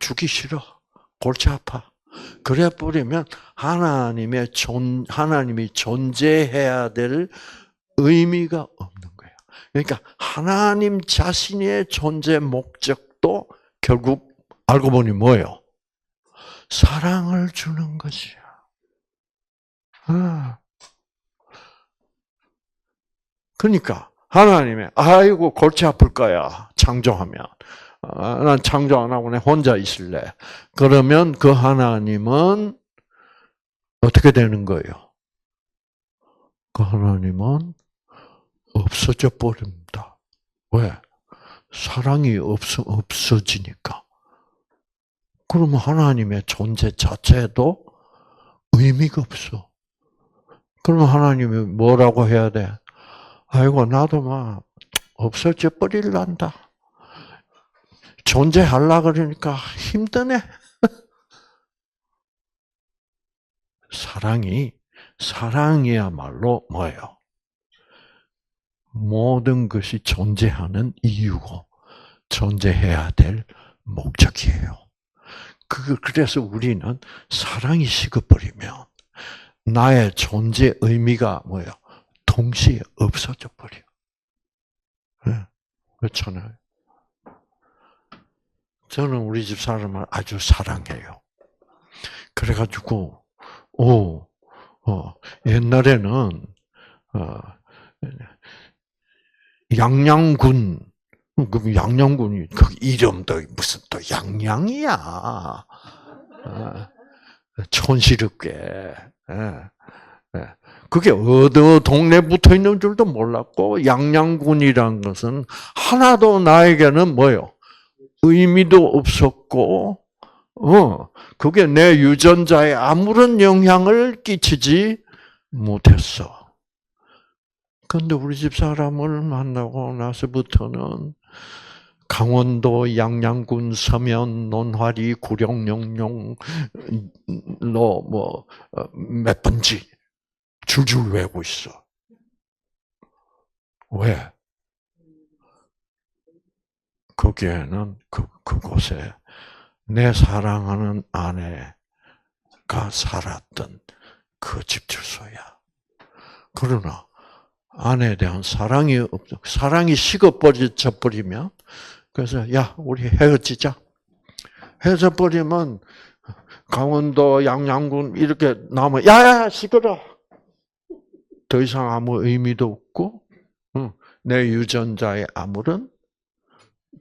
주기 싫어. 골치 아파. 그래 버리면 하나님이 존재해야 될 의미가 없는 거야. 그러니까 하나님 자신의 존재 목적도 결국 알고 보니 뭐예요? 사랑을 주는 것이야. 그러니까 하나님이 아이고 골치 아플 거야 창조하면 난 창조 안 하고 내 혼자 있을래. 그러면 그 하나님은 어떻게 되는 거예요? 그 하나님은 없어져 버립니다. 왜? 사랑이 없어지니까. 그러면 하나님의 존재 자체도 의미가 없어. 그러면 하나님이 뭐라고 해야 돼? 아이고 나도 막 없어져 버릴란다. 존재하려 그러니까 힘드네. 사랑이야말로 뭐예요? 모든 것이 존재하는 이유고 존재해야 될 목적이에요. 그래서 우리는 사랑이 식어버리면 나의 존재 의미가 뭐예요? 동시에 없어져 버려. 그렇잖아요. 저는 우리 집 사람을 아주 사랑해요. 그래가지고, 옛날에는, 양양군, 그 양양군이, 그 이름도 무슨 또 양양이야. 촌스럽게. 그게 어느 동네 붙어 있는 줄도 몰랐고, 양양군이라는 것은 하나도 나에게는 뭐요? 의미도 없었고, 그게 내 유전자에 아무런 영향을 끼치지 못했어. 그런데 우리 집 사람을 만나고 나서부터는 강원도 양양군 서면 논화리 구룡영룡로 몇 번지 줄줄 외고 있어. 왜? 거기에는 그곳에 내 사랑하는 아내가 살았던 그 집 주소야. 그러나 아내에 대한 사랑이 식어버리면, 그래서 야 우리 헤어지자. 헤어져버리면 강원도 양양군 이렇게 나오면 야야 시끄러. 더 이상 아무 의미도 없고 내 유전자에 아무런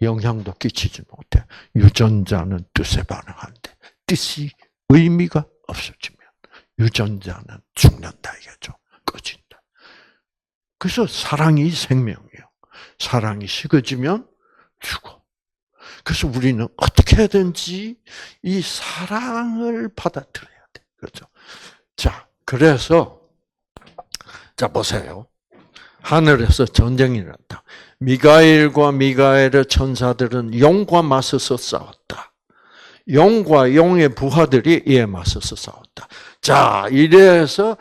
영향도 끼치지 못해. 유전자는 뜻에 반응한대. 뜻이 의미가 없어지면 유전자는 죽는다 이거죠. 꺼진다. 그래서 사랑이 생명이에요. 사랑이 식어지면 죽어. 그래서 우리는 어떻게든지 이 사랑을 받아들여야 돼. 그렇죠? 자, 그래서 자 보세요. 하늘에서 전쟁이 일어났다. 미가엘과 미가엘의 천사들은 용과 맞서서 싸웠다. 용과 용의 부하들이 이에 맞서서 싸웠다. 자, 이래서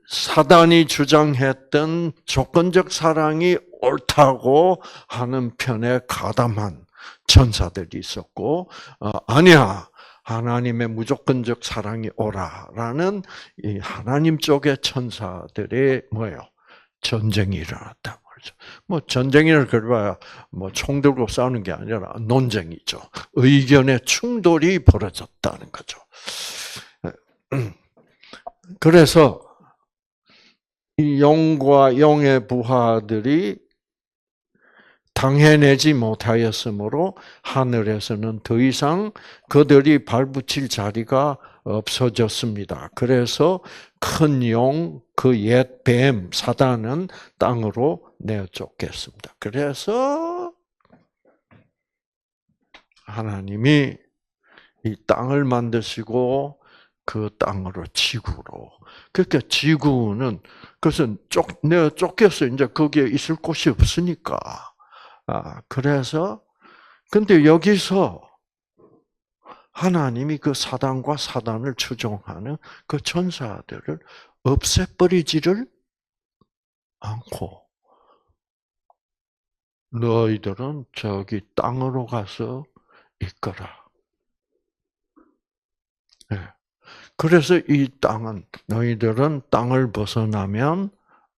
사단이 주장했던 조건적 사랑이 옳다고 하는 편에 가담한 천사들이 있었고, 아니야. 하나님의 무조건적 사랑이 옳아라는 이 하나님 쪽의 천사들의 뭐예요? 전쟁이 일어났다 말이죠. 뭐 전쟁이를 그려봐야 뭐 총 들고 싸우는 게 아니라 논쟁이죠. 의견의 충돌이 벌어졌다는 거죠. 그래서 이 용과 용의 부하들이 당해내지 못하였으므로 하늘에서는 더 이상 그들이 발붙일 자리가 없어졌습니다. 그래서 큰 용, 그 옛 뱀, 사단은 땅으로 내어쫓겼습니다. 그래서 하나님이 이 땅을 만드시고 그 땅으로 지구로. 그러니까 지구는 그래서 내가 쫓겼어요. 이제 거기에 있을 곳이 없으니까. 그래서 근데 여기서 하나님이 그 사단과 사단을 추종하는 그 천사들을 없애버리지를 않고 너희들은 저기 땅으로 가서 있거라. 네. 그래서 이 땅은 너희들은 땅을 벗어나면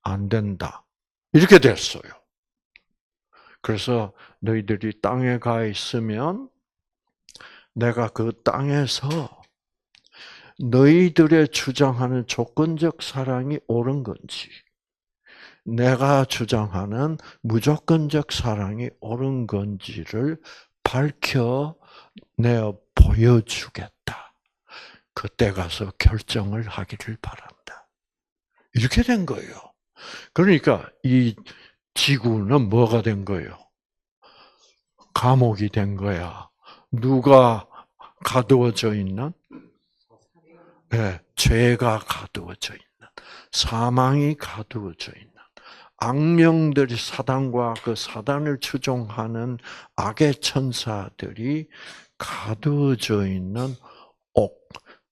안 된다. 이렇게 됐어요. 그래서 너희들이 땅에 가 있으면 내가 그 땅에서 너희들의 주장하는 조건적 사랑이 옳은 건지 내가 주장하는 무조건적 사랑이 옳은 건지를 밝혀내어 보여주겠다. 그때 가서 결정을 하기를 바란다. 이렇게 된 거예요. 그러니까 이 지구는 뭐가 된 거예요? 감옥이 된 거야. 누가 가두어져 있는? 네, 죄가 가두어져 있는, 사망이 가두어져 있는, 악령들이 사단과 그 사단을 추종하는 악의 천사들이 가두어져 있는 옥.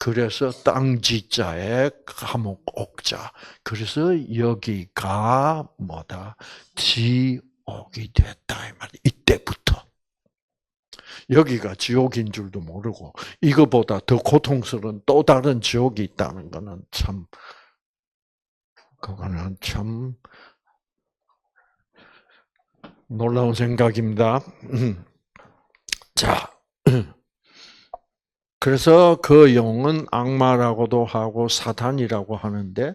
그래서 땅지자의 감옥 옥자. 그래서 여기가 뭐다? 지옥이 됐다 이 말이야. 이때부터. 여기가 지옥인 줄도 모르고 이거보다 더 고통스러운 또 다른 지옥이 있다는 거는 참 그거는 참 놀라운 생각입니다. 자, 그래서 그 영은 악마라고도 하고 사탄이라고 하는데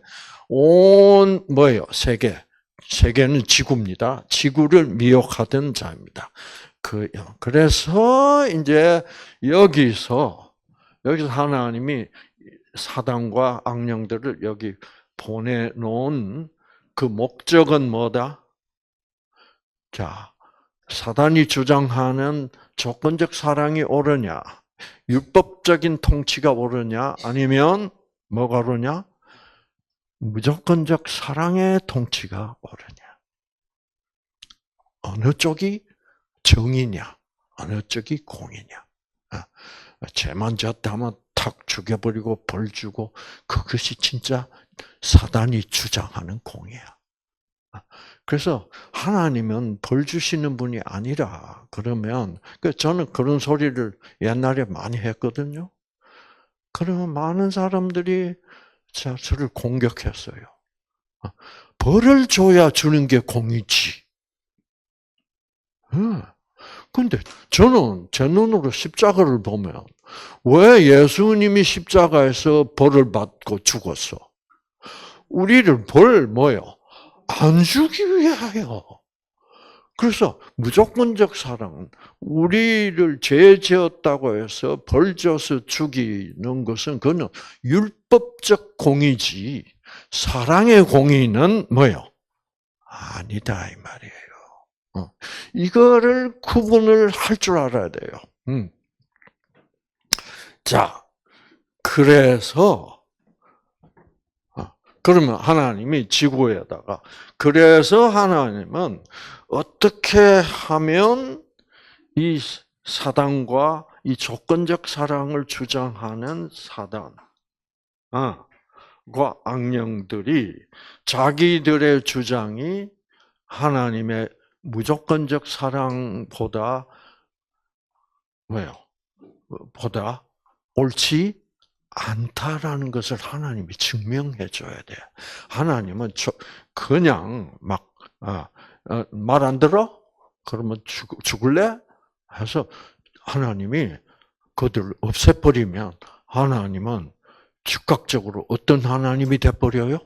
온 뭐예요? 세계는 지구입니다. 지구를 미혹하던 자입니다. 그래서 이제 여기서 하나님이 사단과 악령들을 여기 보내놓은 그 목적은 뭐다? 자, 사단이 주장하는 조건적 사랑이 옳으냐, 율법적인 통치가 옳으냐, 아니면 뭐가 옳으냐? 무조건적 사랑의 통치가 옳으냐. 어느 쪽이 정이냐, 어느 쪽이 공이냐. 죄만 졌다면 탁 죽여버리고 벌 주고 그것이 진짜 사단이 주장하는 공이야. 그래서 하나님은 벌 주시는 분이 아니라 그러면 저는 그런 소리를 옛날에 많이 했거든요. 그러면 많은 사람들이 저를 공격했어요. 벌을 줘야 주는 게 공이지. 근데 저는 제 눈으로 십자가를 보면 왜 예수님이 십자가에서 벌을 받고 죽었어? 우리를 뭐요? 안 주기 위하여. 그래서 무조건적 사랑은 우리를 죄 지었다고 해서 벌 줘서 죽이는 것은 그는 율법적 공이지 사랑의 공의는 뭐요? 아니다 이 말이에요. 이거를 구분을 할 줄 알아야 돼요. 자, 그래서 그러면 하나님이 지구에다가 그래서 하나님은 어떻게 하면 이 사단과 이 조건적 사랑을 주장하는 사단과 악령들이 자기들의 주장이 하나님의 무조건적 사랑보다 뭐요? 보다 옳지 않다라는 것을 하나님이 증명해 줘야 돼. 하나님은 그냥 막 말 안 들어? 그러면 죽을래? 해서 하나님이 그들을 없애버리면 하나님은 즉각적으로 어떤 하나님이 돼버려요?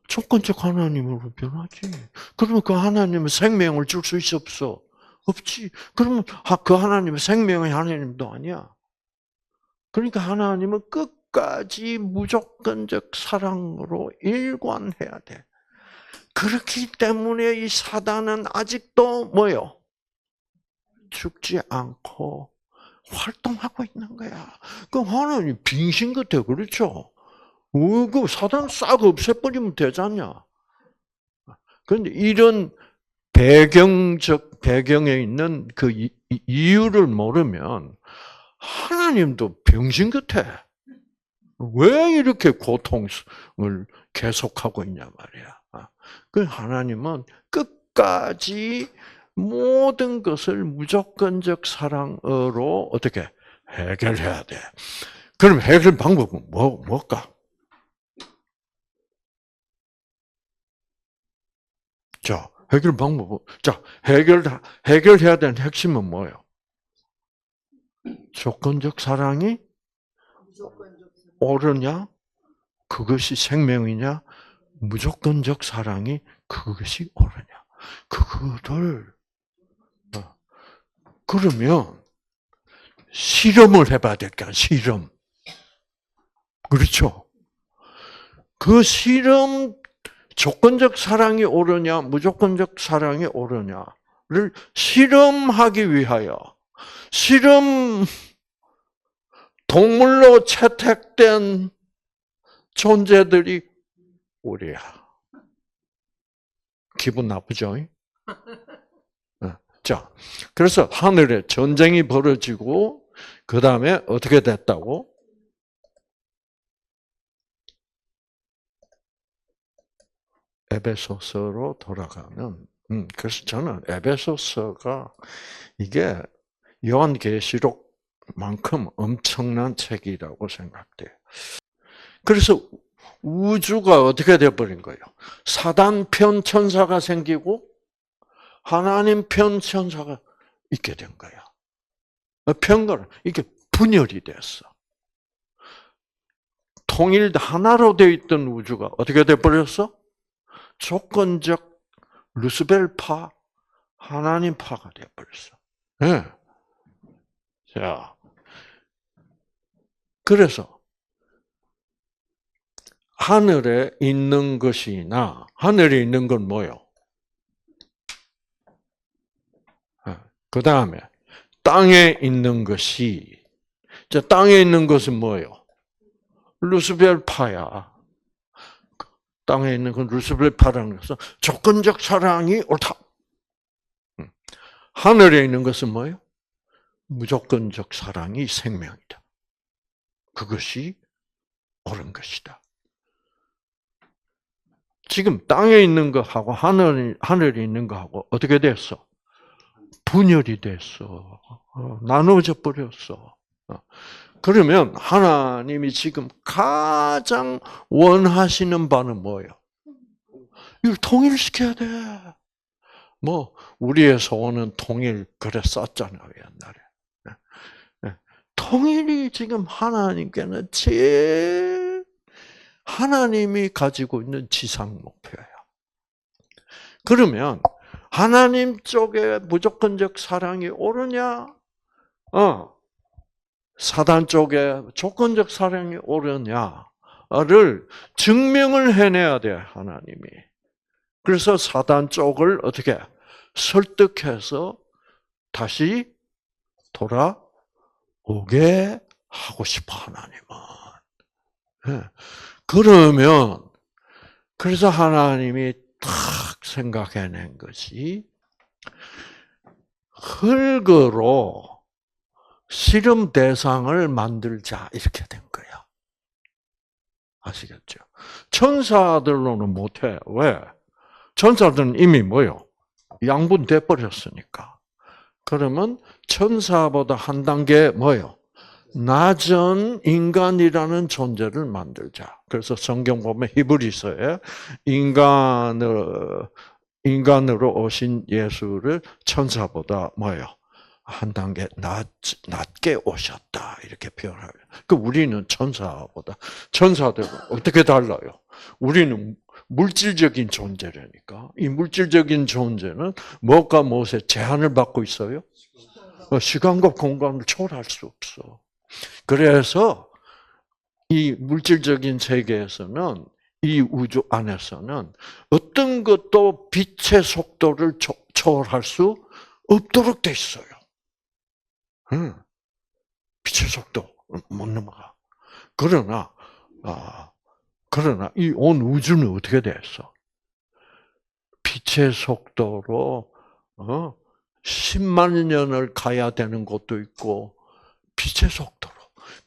조건적 하나님으로 변하지. 그러면 그 하나님은 생명을 줄 수 있어 없어? 없지. 그러면 그 하나님은 생명의 하나님도 아니야. 그러니까 하나님은 끝까지 무조건적 사랑으로 일관해야 돼. 그렇기 때문에 이 사단은 아직도 뭐요? 죽지 않고 활동하고 있는 거야. 그 하나님 빙신 같아, 그렇죠? 그 사단 싹 없애버리면 되잖냐. 그런데 이런 배경에 있는 그 이유를 모르면 하나님도 병신 같아. 왜 이렇게 고통을 계속하고 있냐 말이야. 그 하나님은 끝까지 모든 것을 무조건적 사랑으로 어떻게 해결해야 돼. 그럼 해결 방법은 뭘까? 자, 해결 방법은, 해결해야 되는 핵심은 뭐예요? 조건적 사랑이 옳으냐? 그것이 생명이냐? 무조건적 사랑이 그것이 옳으냐? 그거를, 그러면, 실험을 해봐야 될까, 실험. 그렇죠? 그 실험, 조건적 사랑이 옳으냐, 무조건적 사랑이 옳으냐를 실험하기 위하여, 동물로 채택된 존재들이 우리야. 기분 나쁘죠? 자, 그래서 하늘에 전쟁이 벌어지고, 그 다음에 어떻게 됐다고? 에베소서로 돌아가면, 그래서 저는 에베소서가 이게 요한계시록만큼 엄청난 책이라고 생각돼요. 그래서 우주가 어떻게 되어버린 거예요? 사단 편 천사가 생기고 하나님 편 천사가 있게 된 거야. 편가는 이게 분열이 됐어. 통일 하나로 되어 있던 우주가 어떻게 되어버렸어? 조건적 루스벨파, 하나님파가 되어버렸어. 네. 자, 그래서 하늘에 있는 것이나 하늘에 있는 건 뭐요? 그 다음에 땅에 있는 것이, 땅에 있는 것은 뭐요? 루스벨파야. 땅에 있는 건 루스벨파라는 것은 조건적 사랑이 옳다. 하늘에 있는 것은 뭐예요? 무조건적 사랑이 생명이다. 그것이 옳은 것이다. 지금 땅에 있는 거하고 하늘에 있는 거하고 어떻게 됐어? 분열이 됐어. 나눠져 버렸어. 그러면 하나님이 지금 가장 원하시는 바는 뭐예요? 이걸 통일시켜야 돼. 뭐 우리의 소원은 통일 그래 썼잖아요 옛날에. 통일이 지금 하나님께는 제일 하나님이 가지고 있는 지상 목표예요. 그러면 하나님 쪽에 무조건적 사랑이 옳으냐? 사단 쪽에 조건적 사랑이 옳으냐를 증명을 해내야 돼 하나님이. 그래서 사단 쪽을 어떻게 설득해서 다시 돌아오게 하고 싶어 하나님은. 그러면 그래서 하나님이 딱 생각해낸 것이 흙으로 씨름 대상을 만들자 이렇게 된 거야. 아시겠죠? 천사들로는 못해. 왜? 천사들은 이미 뭐요? 양분돼 버렸으니까. 그러면 천사보다 한 단계 뭐요? 낮은 인간이라는 존재를 만들자. 그래서 성경 보면 히브리서에 인간으로 오신 예수를 천사보다 뭐요? 한 단계 낮게 오셨다 이렇게 표현해요. 그 우리는 천사들은 어떻게 달라요? 우리는 물질적인 존재라니까. 이 물질적인 존재는 무엇과 무엇에 제한을 받고 있어요? 시간과 공간을 초월할 수 없어. 그래서 이 물질적인 세계에서는 이 우주 안에서는 어떤 것도 빛의 속도를 초월할 수 없도록 돼 있어요. 빛의 속도 못 넘어가. 그러나 이 온 우주는 어떻게 됐어? 빛의 속도로 10만 년을 가야 되는 것도 있고 빛의 속도로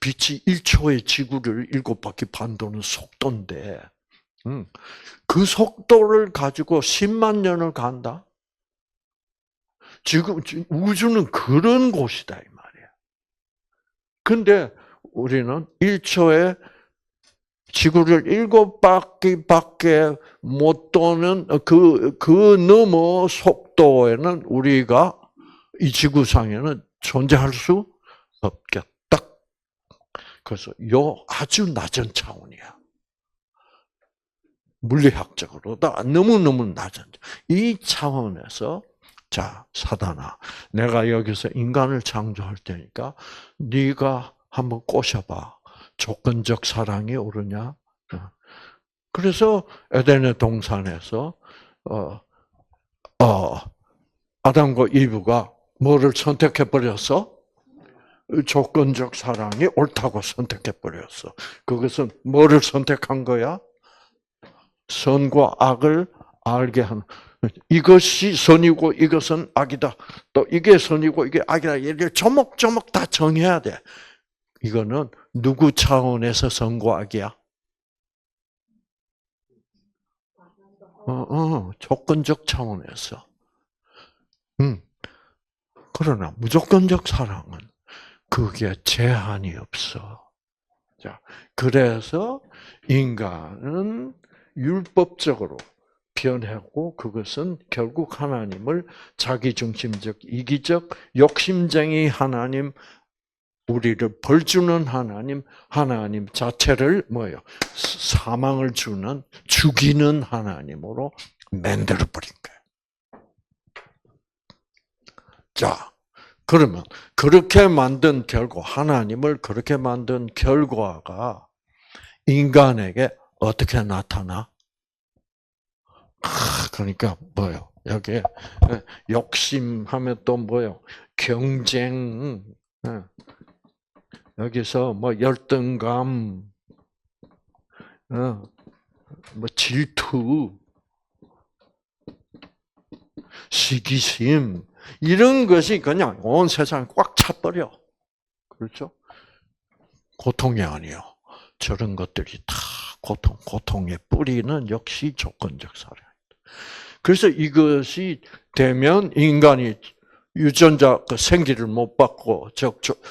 빛이 1초에 지구를 7바퀴 반도는 속도인데 그 속도를 가지고 10만 년을 간다? 지금 우주는 그런 곳이다 이 말이야. 근데 우리는 1초에 지구를 7바퀴밖에 못 도는 그 너머 속도에는 우리가 이 지구상에는 존재할 수 없겠다. 그래서 아주 낮은 차원이야. 물리학적으로도 너무너무 낮은. 이 차원에서 자, 사단아, 내가 여기서 인간을 창조할 테니까 네가 한번 꼬셔봐. 조건적 사랑이 옳으냐? 그래서 에덴의 동산에서 아담과 이브가 뭐를 선택해 버렸어? 조건적 사랑이 옳다고 선택해 버렸어. 그것은 뭐를 선택한 거야? 선과 악을 알게 하는. 이것이 선이고 이것은 악이다. 또 이게 선이고 이게 악이다. 이렇게 조목조목 다 정해야 돼. 이거는 누구 차원에서 선과 악이야? 조건적 차원에서. 그러나 무조건적 사랑은 그게 제한이 없어. 자, 그래서 인간은 율법적으로 변하고 그것은 결국 하나님을 자기중심적, 이기적, 욕심쟁이 하나님, 우리를 벌주는 하나님 자체를 뭐예요? 사망을 죽이는 하나님으로 만들어버린 거예요. 자, 그러면 그렇게 만든 결과, 하나님을 그렇게 만든 결과가 인간에게 어떻게 나타나? 그러니까 뭐요? 여기 욕심하면 또 뭐요? 경쟁. 여기서 뭐 열등감, 뭐 질투, 시기심 이런 것이 그냥 온 세상을 꽉 차버려. 그렇죠? 고통이 아니요. 저런 것들이 다 고통의 뿌리는 역시 조건적 사랑이다. 그래서 이것이 되면 인간이 유전자 그 생기를 못 받고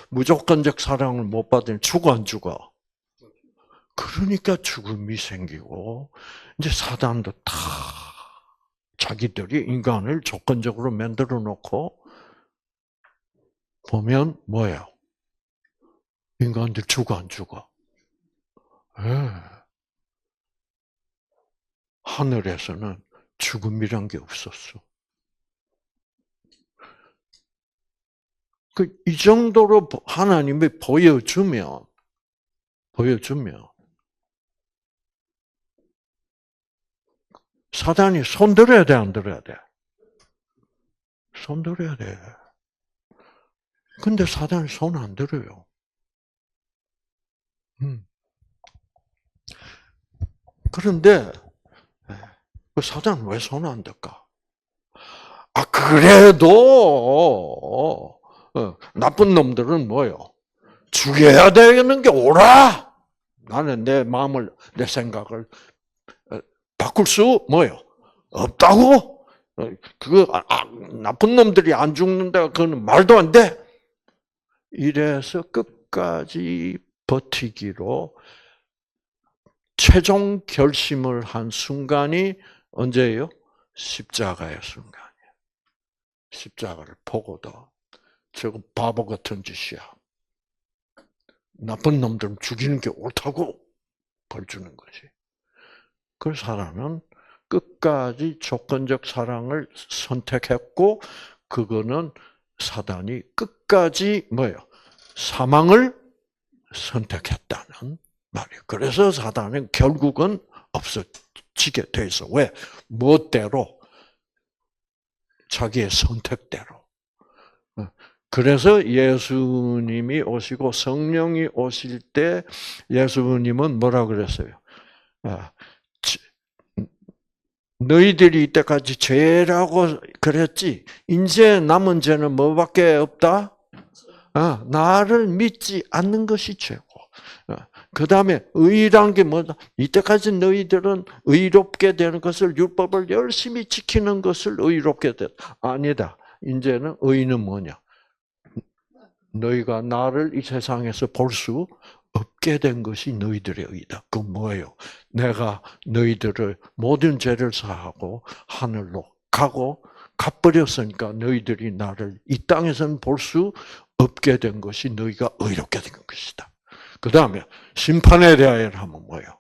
무조건적 사랑을 못 받으면 죽어 안 죽어? 그러니까 죽음이 생기고 이제 사단도 다 자기들이 인간을 조건적으로 만들어 놓고 보면 뭐예요? 인간들 죽어 안 죽어? 예. 하늘에서는 죽음이란 게 없었어. 이 정도로 하나님이 보여주면 사단이 손들어야 돼, 안 들어야 돼? 손들어야 돼. 근데 사단이 손 안 들어요. 그런데 그 사단은 왜 손 안 들까? 그래도 나쁜 놈들은 뭐요? 죽여야 되는 게 옳아. 나는 내 마음을, 내 생각을 바꿀 수 뭐요? 없다고. 나쁜 놈들이 안 죽는다. 그건 말도 안 돼. 이래서 끝까지 버티기로 최종 결심을 한 순간이 언제예요? 십자가의 순간이에요. 십자가를 보고도 저거 바보 같은 짓이야. 나쁜 놈들은 죽이는 게 옳다고 벌 주는 거지. 그래서 사람은 끝까지 조건적 사랑을 선택했고, 그거는 사단이 끝까지 뭐예요? 사망을 선택했다는 말이에요. 그래서 사단은 결국은 없어지게 돼 있어. 왜? 멋대로, 자기의 선택대로. 그래서 예수님이 오시고 성령이 오실 때 예수님은 뭐라 그랬어요? 너희들이 이때까지 죄라고 그랬지. 이제 남은 죄는 뭐밖에 없다? 나를 믿지 않는 것이 죄고. 그 다음에 의란 게 뭐다? 이때까지 너희들은 의롭게 되는 것을, 율법을 열심히 지키는 것을 의롭게 됐다. 아니다. 이제는 의는 뭐냐? 너희가 나를 이 세상에서 볼 수 없게 된 것이 너희들의 의다. 그건 뭐예요? 내가 너희들을 모든 죄를 사하고 하늘로 가고 갚버렸으니까 너희들이 나를 이 땅에서는 볼 수 없게 된 것이 너희가 의롭게 된 것이다. 그 다음에 심판에 대하여 하면 뭐예요?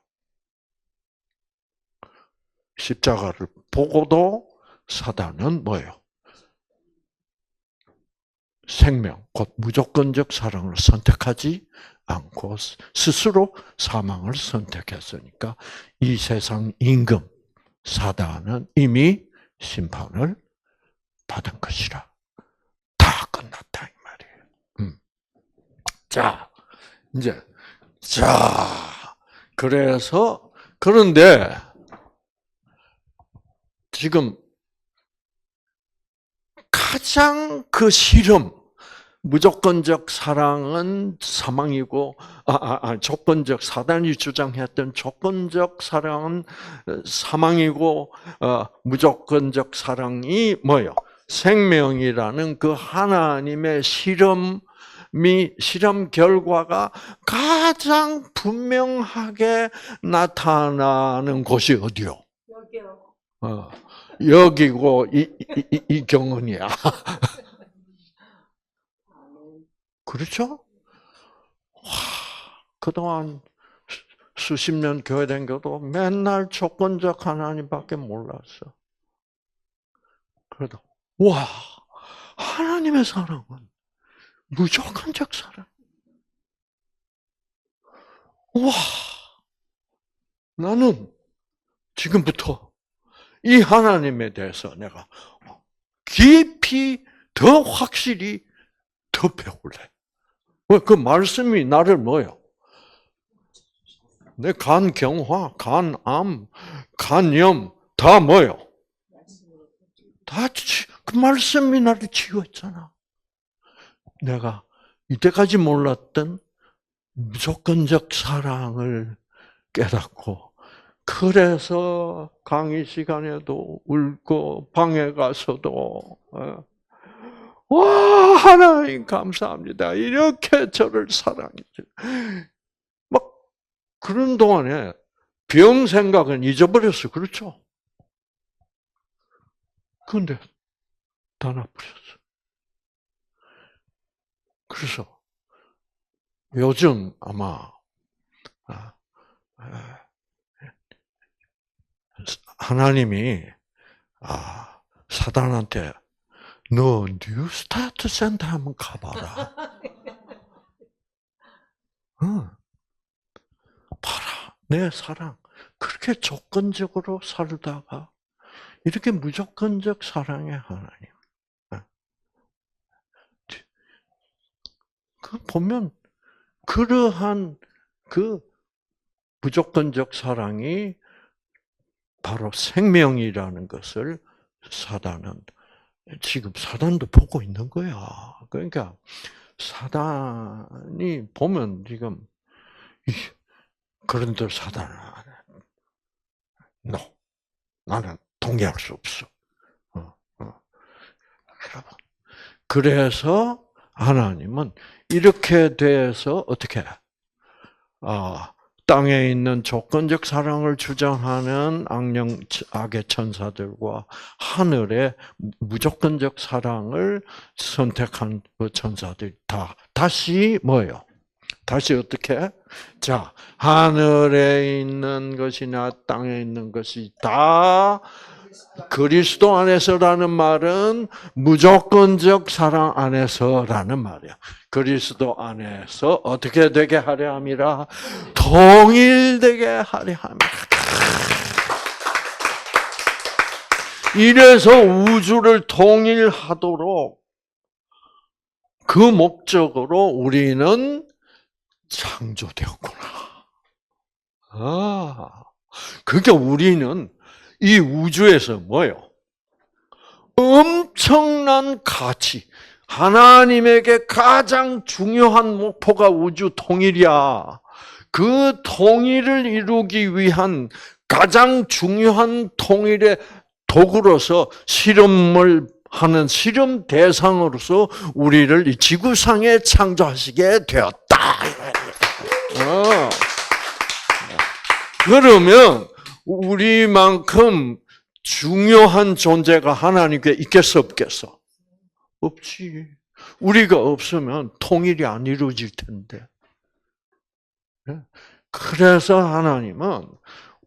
십자가를 보고도 사단은 뭐예요? 생명, 곧 무조건적 사랑을 선택하지 않고 스스로 사망을 선택했으니까 이 세상 임금 사단은 이미 심판을 받은 것이라. 다 끝났다 이 말이에요. 그래서 그런데 지금 가장 그 실험, 무조건적 사랑은 사망이고, 조건적, 사단이 주장했던 조건적 사랑은 사망이고, 무조건적 사랑이 뭐예요? 생명이라는 그 하나님의 실험 결과가 가장 분명하게 나타나는 곳이 어디요? 여기요. 여기고 이 경은이야. 그렇죠? 그동안 수십 년 교회 다녀도 맨날 조건적 하나님밖에 몰랐어. 그래도 와, 하나님의 사랑은 무조건적 사랑. 와, 나는 지금부터 이 하나님에 대해서 내가 깊이 더 확실히 더 배울래. 왜? 그 말씀이 나를 뭐요? 내 간경화, 간암, 간염 다 뭐요? 다 그 말씀이 나를 치유했잖아. 내가 이때까지 몰랐던 무조건적 사랑을 깨닫고, 그래서 강의 시간에도 울고 방에 가서도 와, 하나님 감사합니다. 이렇게 저를 사랑해 주세요. 막 그런 동안에 병 생각은 잊어버렸어. 그렇죠? 그런데 다 나버렸어. 그래서 요즘 아마 하나님이 사단한테 너 뉴스타트 센터 한번 가봐라. 응. 봐라, 내 사랑. 그렇게 조건적으로 살다가 이렇게 무조건적 사랑의 하나님. 그 보면 그러한 그 무조건적 사랑이 바로 생명이라는 것을 사단은 지금 사단도 보고 있는 거야. 그러니까 사단이 보면 지금 그런데 사단은 나는 동의할 수 없어. 그래서 하나님은 이렇게 돼서 어떻게 땅에 있는 조건적 사랑을 주장하는 악의 천사들과 하늘의 무조건적 사랑을 선택한 그 천사들이 다시 뭐예요? 다시 어떻게? 자, 하늘에 있는 것이나 땅에 있는 것이 다 그리스도 안에서라는 말은 무조건적 사랑 안에서라는 말이야. 그리스도 안에서 어떻게 되게 하려 함이라? 통일되게 하려 함이라. 이래서 우주를 통일하도록 그 목적으로 우리는 창조되었구나. 그러니까 우리는 이 우주에서 뭐예요? 엄청난 가치. 하나님에게 가장 중요한 목표가 우주 통일이야. 그 통일을 이루기 위한 가장 중요한 통일의 도구로서 실험을 하는 실험 대상으로서 우리를 이 지구상에 창조하시게 되었다. 그러면 우리만큼 중요한 존재가 하나님께 있겠어, 없겠어? 없지. 우리가 없으면 통일이 안 이루어질 텐데. 그래서 하나님은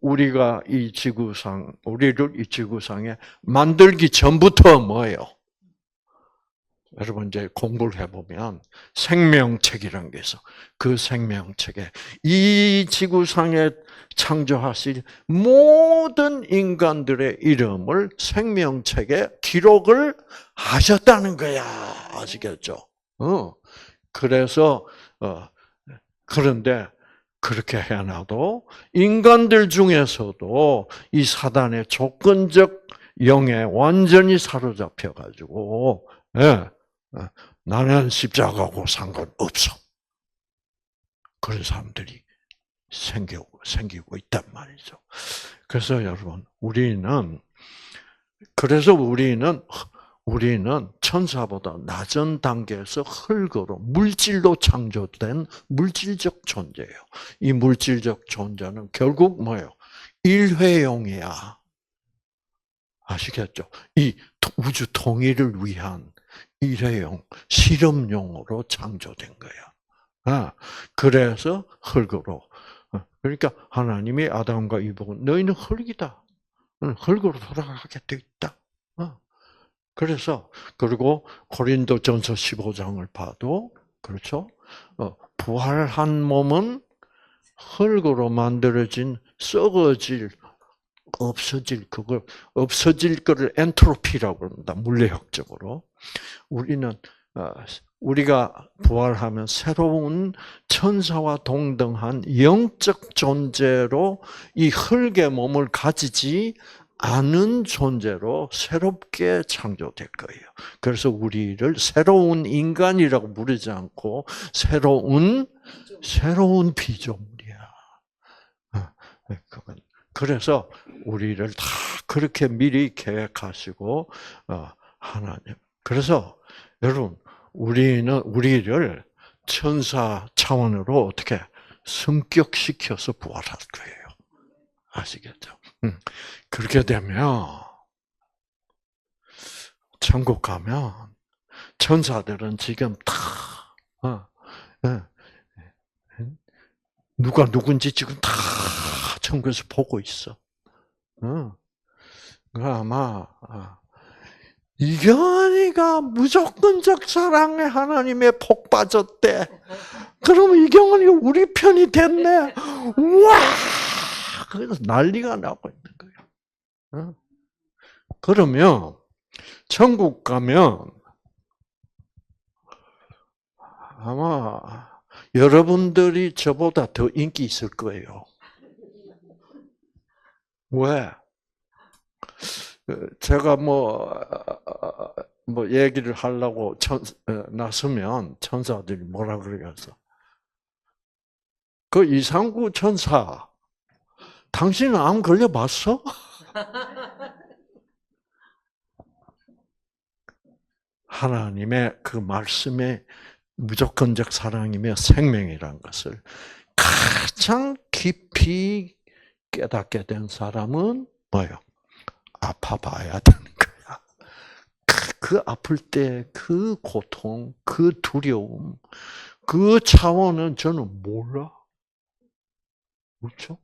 우리를 이 지구상에 만들기 전부터 뭐예요? 여러분 이제 공부를 해보면 생명책이라는 게 있어. 그 생명책에 이 지구상에 창조하실 모든 인간들의 이름을 생명책에 기록을 하셨다는 거야. 아시겠죠? 그래서 그런데 그렇게 해놔도 인간들 중에서도 이 사단의 조건적 영에 완전히 사로잡혀 가지고 나는 십자가하고 상관없어. 그런 사람들이 생기고 있단 말이죠. 그래서 여러분, 우리는 천사보다 낮은 단계에서 흙으로 물질로 창조된 물질적 존재예요. 이 물질적 존재는 결국 뭐예요? 일회용이야. 아시겠죠? 이 우주 통일을 위한 일회용, 실험용으로 창조된 거야. 그래서 흙으로. 그러니까 하나님이 아담과 이브는 너희는 흙이다. 흙으로 돌아가게 돼 있다. 그래서 그리고 고린도전서 15장을 봐도 그렇죠. 부활한 몸은 흙으로 만들어진 없어질 거를 엔트로피라고 합니다. 물리학적으로. 우리가 부활하면 새로운 천사와 동등한 영적 존재로 이 흙의 몸을 가지지 않은 존재로 새롭게 창조될 거예요. 그래서 우리를 새로운 인간이라고 부르지 않고 새로운 피조물이야. 그래서 우리를 다 그렇게 미리 계획하시고 하나님. 그래서 여러분 우리를 천사 차원으로 어떻게 승격시켜서 부활할 거예요. 아시겠죠? 그렇게 되면 천국 가면 천사들은 지금 다 누가 누군지 지금 다 천국에서 보고 있어. 아마 이경원이가 무조건적 사랑에 하나님의 복 빠졌대. 그러면 이경원이가 우리 편이 됐네. 우와! 그래서 난리가 나고 있는 거예요. 그러면 천국 가면 아마 여러분들이 저보다 더 인기 있을 거예요. 왜? 제가 뭐 얘기를 하려고 나서면 천사들이 뭐라 그러겠어? 그 이상구 천사, 당신은 암 걸려봤어? 하나님의 그 말씀에 무조건적 사랑이며 생명이라는 것을 가장 깊이 깨닫게 된 사람은 뭐예요? 아파봐야 되는 거야. 그 아플 때 그 고통, 그 두려움, 그 차원은 저는 몰라. 그렇죠?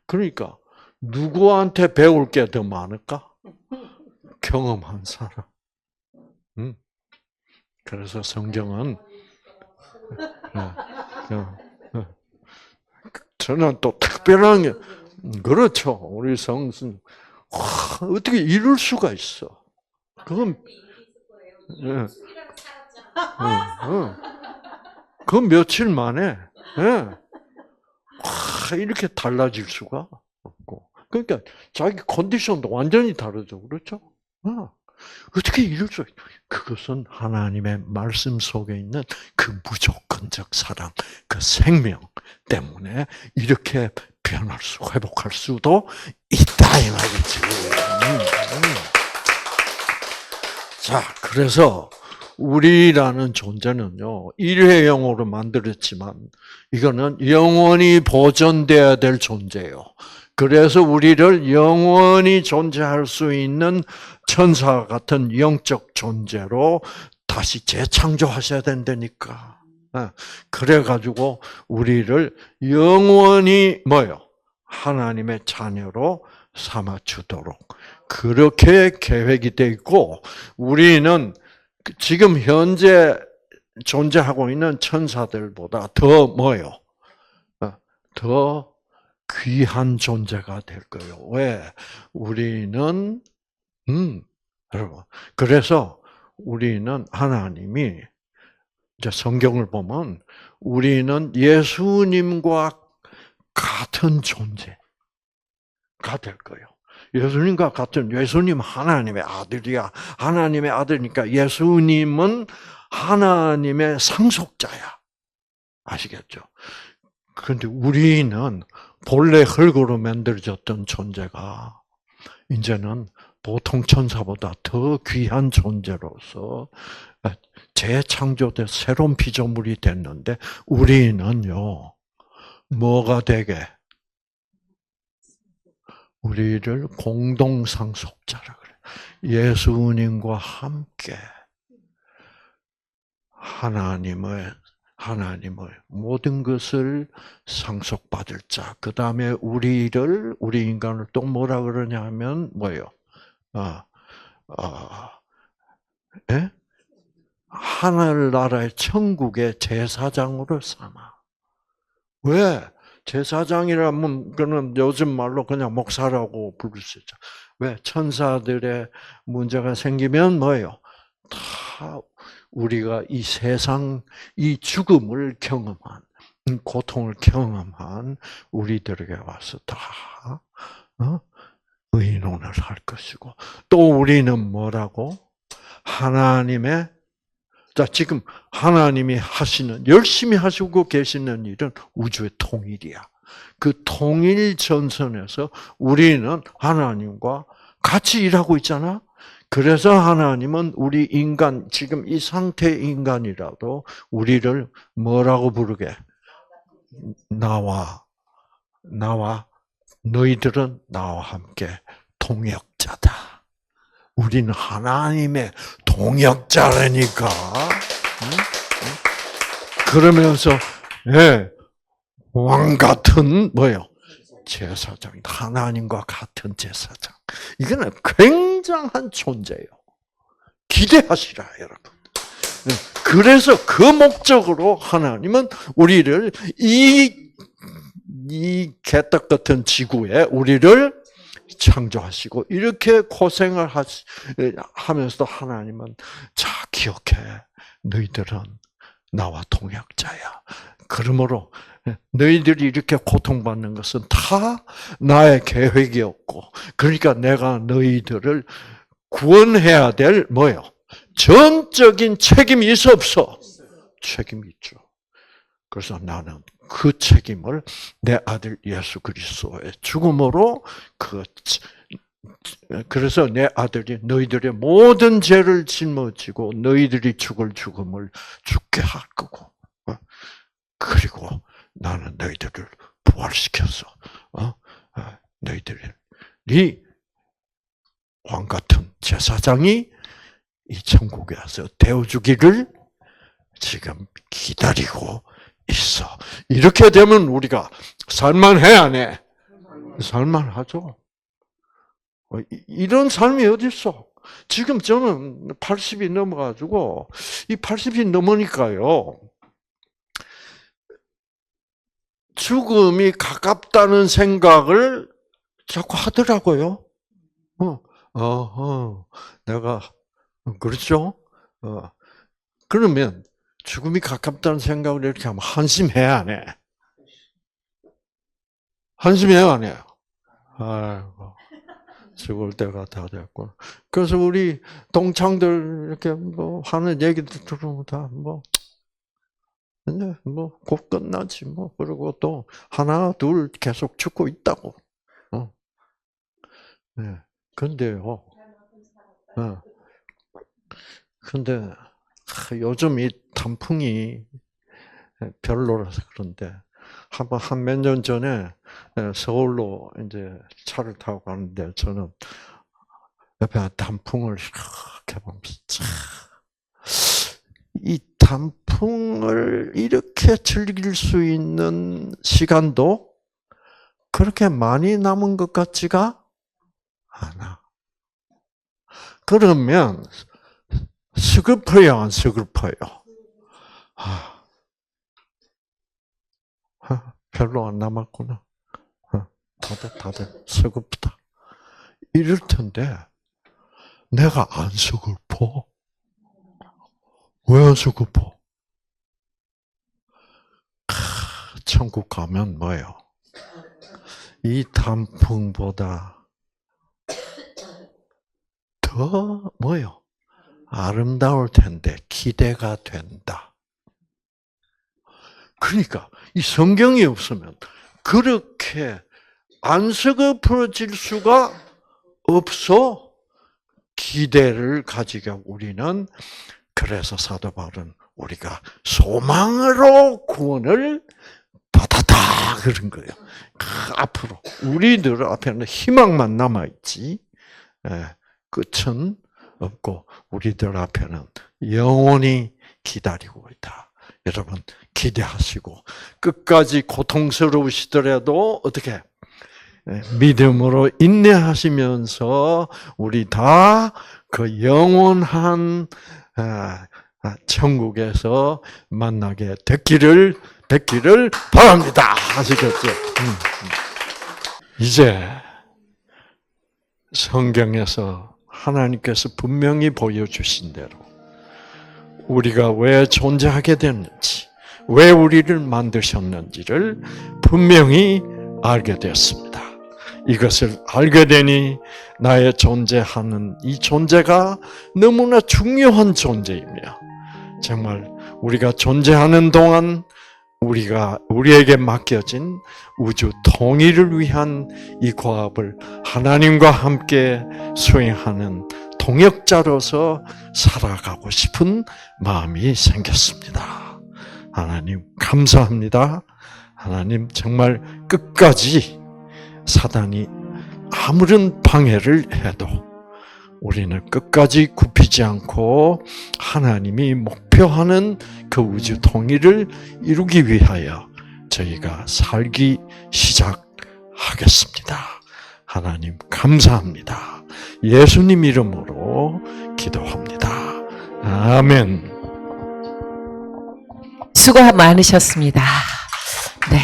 그러니까 누구한테 배울 게 더 많을까? 경험한 사람. 그래서 성경은 저는 또 특별한 게 그렇죠. 우리 성신 어떻게 이룰 수가 있어? 그건 그 며칠 만에 이렇게 달라질 수가 없고, 그러니까 자기 컨디션도 완전히 다르죠, 그렇죠? 어떻게 이럴 수? 그것은 하나님의 말씀 속에 있는 그 무조건적 사랑, 그 생명 때문에 이렇게 변할 수, 회복할 수도 있다 이 말이지. 자, 그래서 우리라는 존재는요, 일회용으로 만들었지만 이거는 영원히 보존돼야 될 존재예요. 그래서 우리를 영원히 존재할 수 있는 천사 같은 영적 존재로 다시 재창조하셔야 된다니까. 그래가지고 우리를 영원히 하나님의 자녀로 삼아주도록 그렇게 계획이 되어 있고, 우리는 지금 현재 존재하고 있는 천사들보다 더 더 귀한 존재가 될 거예요. 왜? 우리는 여러분, 그래서 우리는 하나님이 이제 성경을 보면 우리는 예수님과 같은 존재가 될 거예요. 예수님과 같은, 예수님 하나님의 아들이야. 하나님의 아들이니까 예수님은 하나님의 상속자야. 아시겠죠? 그런데 우리는 본래 흙으로 만들어졌던 존재가 이제는 보통 천사보다 더 귀한 존재로서 재창조된 새로운 피조물이 됐는데, 우리는요, 뭐가 되게? 우리를 공동상속자라 그래. 예수님과 함께 하나님의 모든 것을 상속받을 자. 그 다음에 우리 인간을 또 뭐라 그러냐면 하늘나라의 천국의 제사장으로 삼아. 왜? 제사장이라면 그는 요즘 말로 그냥 목사라고 부를 수 있죠. 왜? 천사들의 문제가 생기면 다 우리가 이 세상, 이 죽음을 경험한, 고통을 경험한 우리들에게 와서 다 의논을 할 것이고, 또 우리는 뭐라고? 지금 하나님이 열심히 하시고 계시는 일은 우주의 통일이야. 그 통일 전선에서 우리는 하나님과 같이 일하고 있잖아. 그래서 하나님은 우리 인간, 지금 이 상태의 인간이라도 우리를 뭐라고 부르게? 나와, 너희들은 나와 함께 동역자다. 우리는 하나님의 동역자라니까. 그러면서 왕 같은 뭐요? 제사장이다. 하나님과 같은 제사장. 이거는 굉장한 존재예요. 기대하시라, 여러분. 그래서 그 목적으로 하나님은 우리를 이 개떡 같은 지구에 우리를 창조하시고 이렇게 고생을 하면서도 하나님은 자 기억해. 너희들은 나와 동역자야. 그러므로 너희들이 이렇게 고통받는 것은 다 나의 계획이었고, 그러니까 내가 너희들을 구원해야 될 뭐요? 전적인 책임이 있어 없어? 책임이 있죠. 그래서 나는 그 책임을 내 아들 예수 그리스도의 죽음으로 그래서 내 아들이 너희들의 모든 죄를 짊어지고 너희들이 죽을 죽음을 죽게 할 거고, 그리고 나는 너희들을 부활시켜서 너희들이 왕 같은 제사장이 이 천국에 와서 되어주기를 지금 기다리고 있어. 이렇게 되면 우리가 살만해 안 해? 살만하죠. 이런 삶이 어디 있어? 지금 저는 80이 넘어가지고 이 80이 넘으니까요. 죽음이 가깝다는 생각을 자꾸 하더라고요. 내가 그렇죠? 그러면 죽음이 가깝다는 생각을 이렇게 하면 한심해야 안 해? 한심해야 안 해요? 아이고, 죽을 때가 다 됐구나. 그래서 우리 동창들 이렇게 뭐 하는 얘기들 들으면 다 곧 끝나지 뭐. 그리고 또 하나 둘 계속 죽고 있다고. 네. 근데요. 근데 요즘 이 단풍이 별로라서 그런데 한 몇 년 전에 서울로 이제 차를 타고 가는데 저는 옆에 단풍을 이렇게 보면서 이 단풍을 이렇게 즐길 수 있는 시간도 그렇게 많이 남은 것 같지가 않아. 그러면 서글퍼요, 안 서글퍼요? 별로 안 남았구나. 다들 서글프다. 이럴 텐데 내가 안 서글퍼? 왜 안 서글퍼? 천국 가면 뭐예요? 이 단풍보다 더 뭐예요? 아름다울 텐데 기대가 된다. 그러니까 이 성경이 없으면 그렇게 안 서글퍼질 수가 없어. 기대를 가지고 우리는 그래서 사도 바울은 우리가 소망으로 구원을 받았다 그런 거예요. 앞으로 우리들 앞에는 희망만 남아 있지. 끝은 없고 우리들 앞에는 영원히 기다리고 있다. 여러분 기대하시고 끝까지 고통스러우시더라도 어떻게 믿음으로 인내하시면서 우리 다 그 영원한 천국에서 만나게 됐기를 바랍니다. 아시겠죠? 이제 성경에서 하나님께서 분명히 보여주신 대로 우리가 왜 존재하게 됐는지, 왜 우리를 만드셨는지를 분명히 알게 되었습니다. 이것을 알게 되니 나의 존재하는 이 존재가 너무나 중요한 존재이며 정말 우리가 존재하는 동안 우리에게 맡겨진 우주 통일을 위한 이 과업을 하나님과 함께 수행하는 동역자로서 살아가고 싶은 마음이 생겼습니다. 하나님 감사합니다. 하나님 정말 끝까지 사단이 아무런 방해를 해도 우리는 끝까지 굽히지 않고 하나님이 목표하는 그 우주 통일을 이루기 위하여 저희가 살기 시작하겠습니다. 하나님 감사합니다. 예수님 이름으로 기도합니다. 아멘. 수고 많으셨습니다. 네.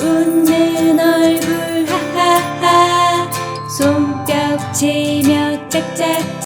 웃는 얼굴 하하하 손뼉치며 짝짝짝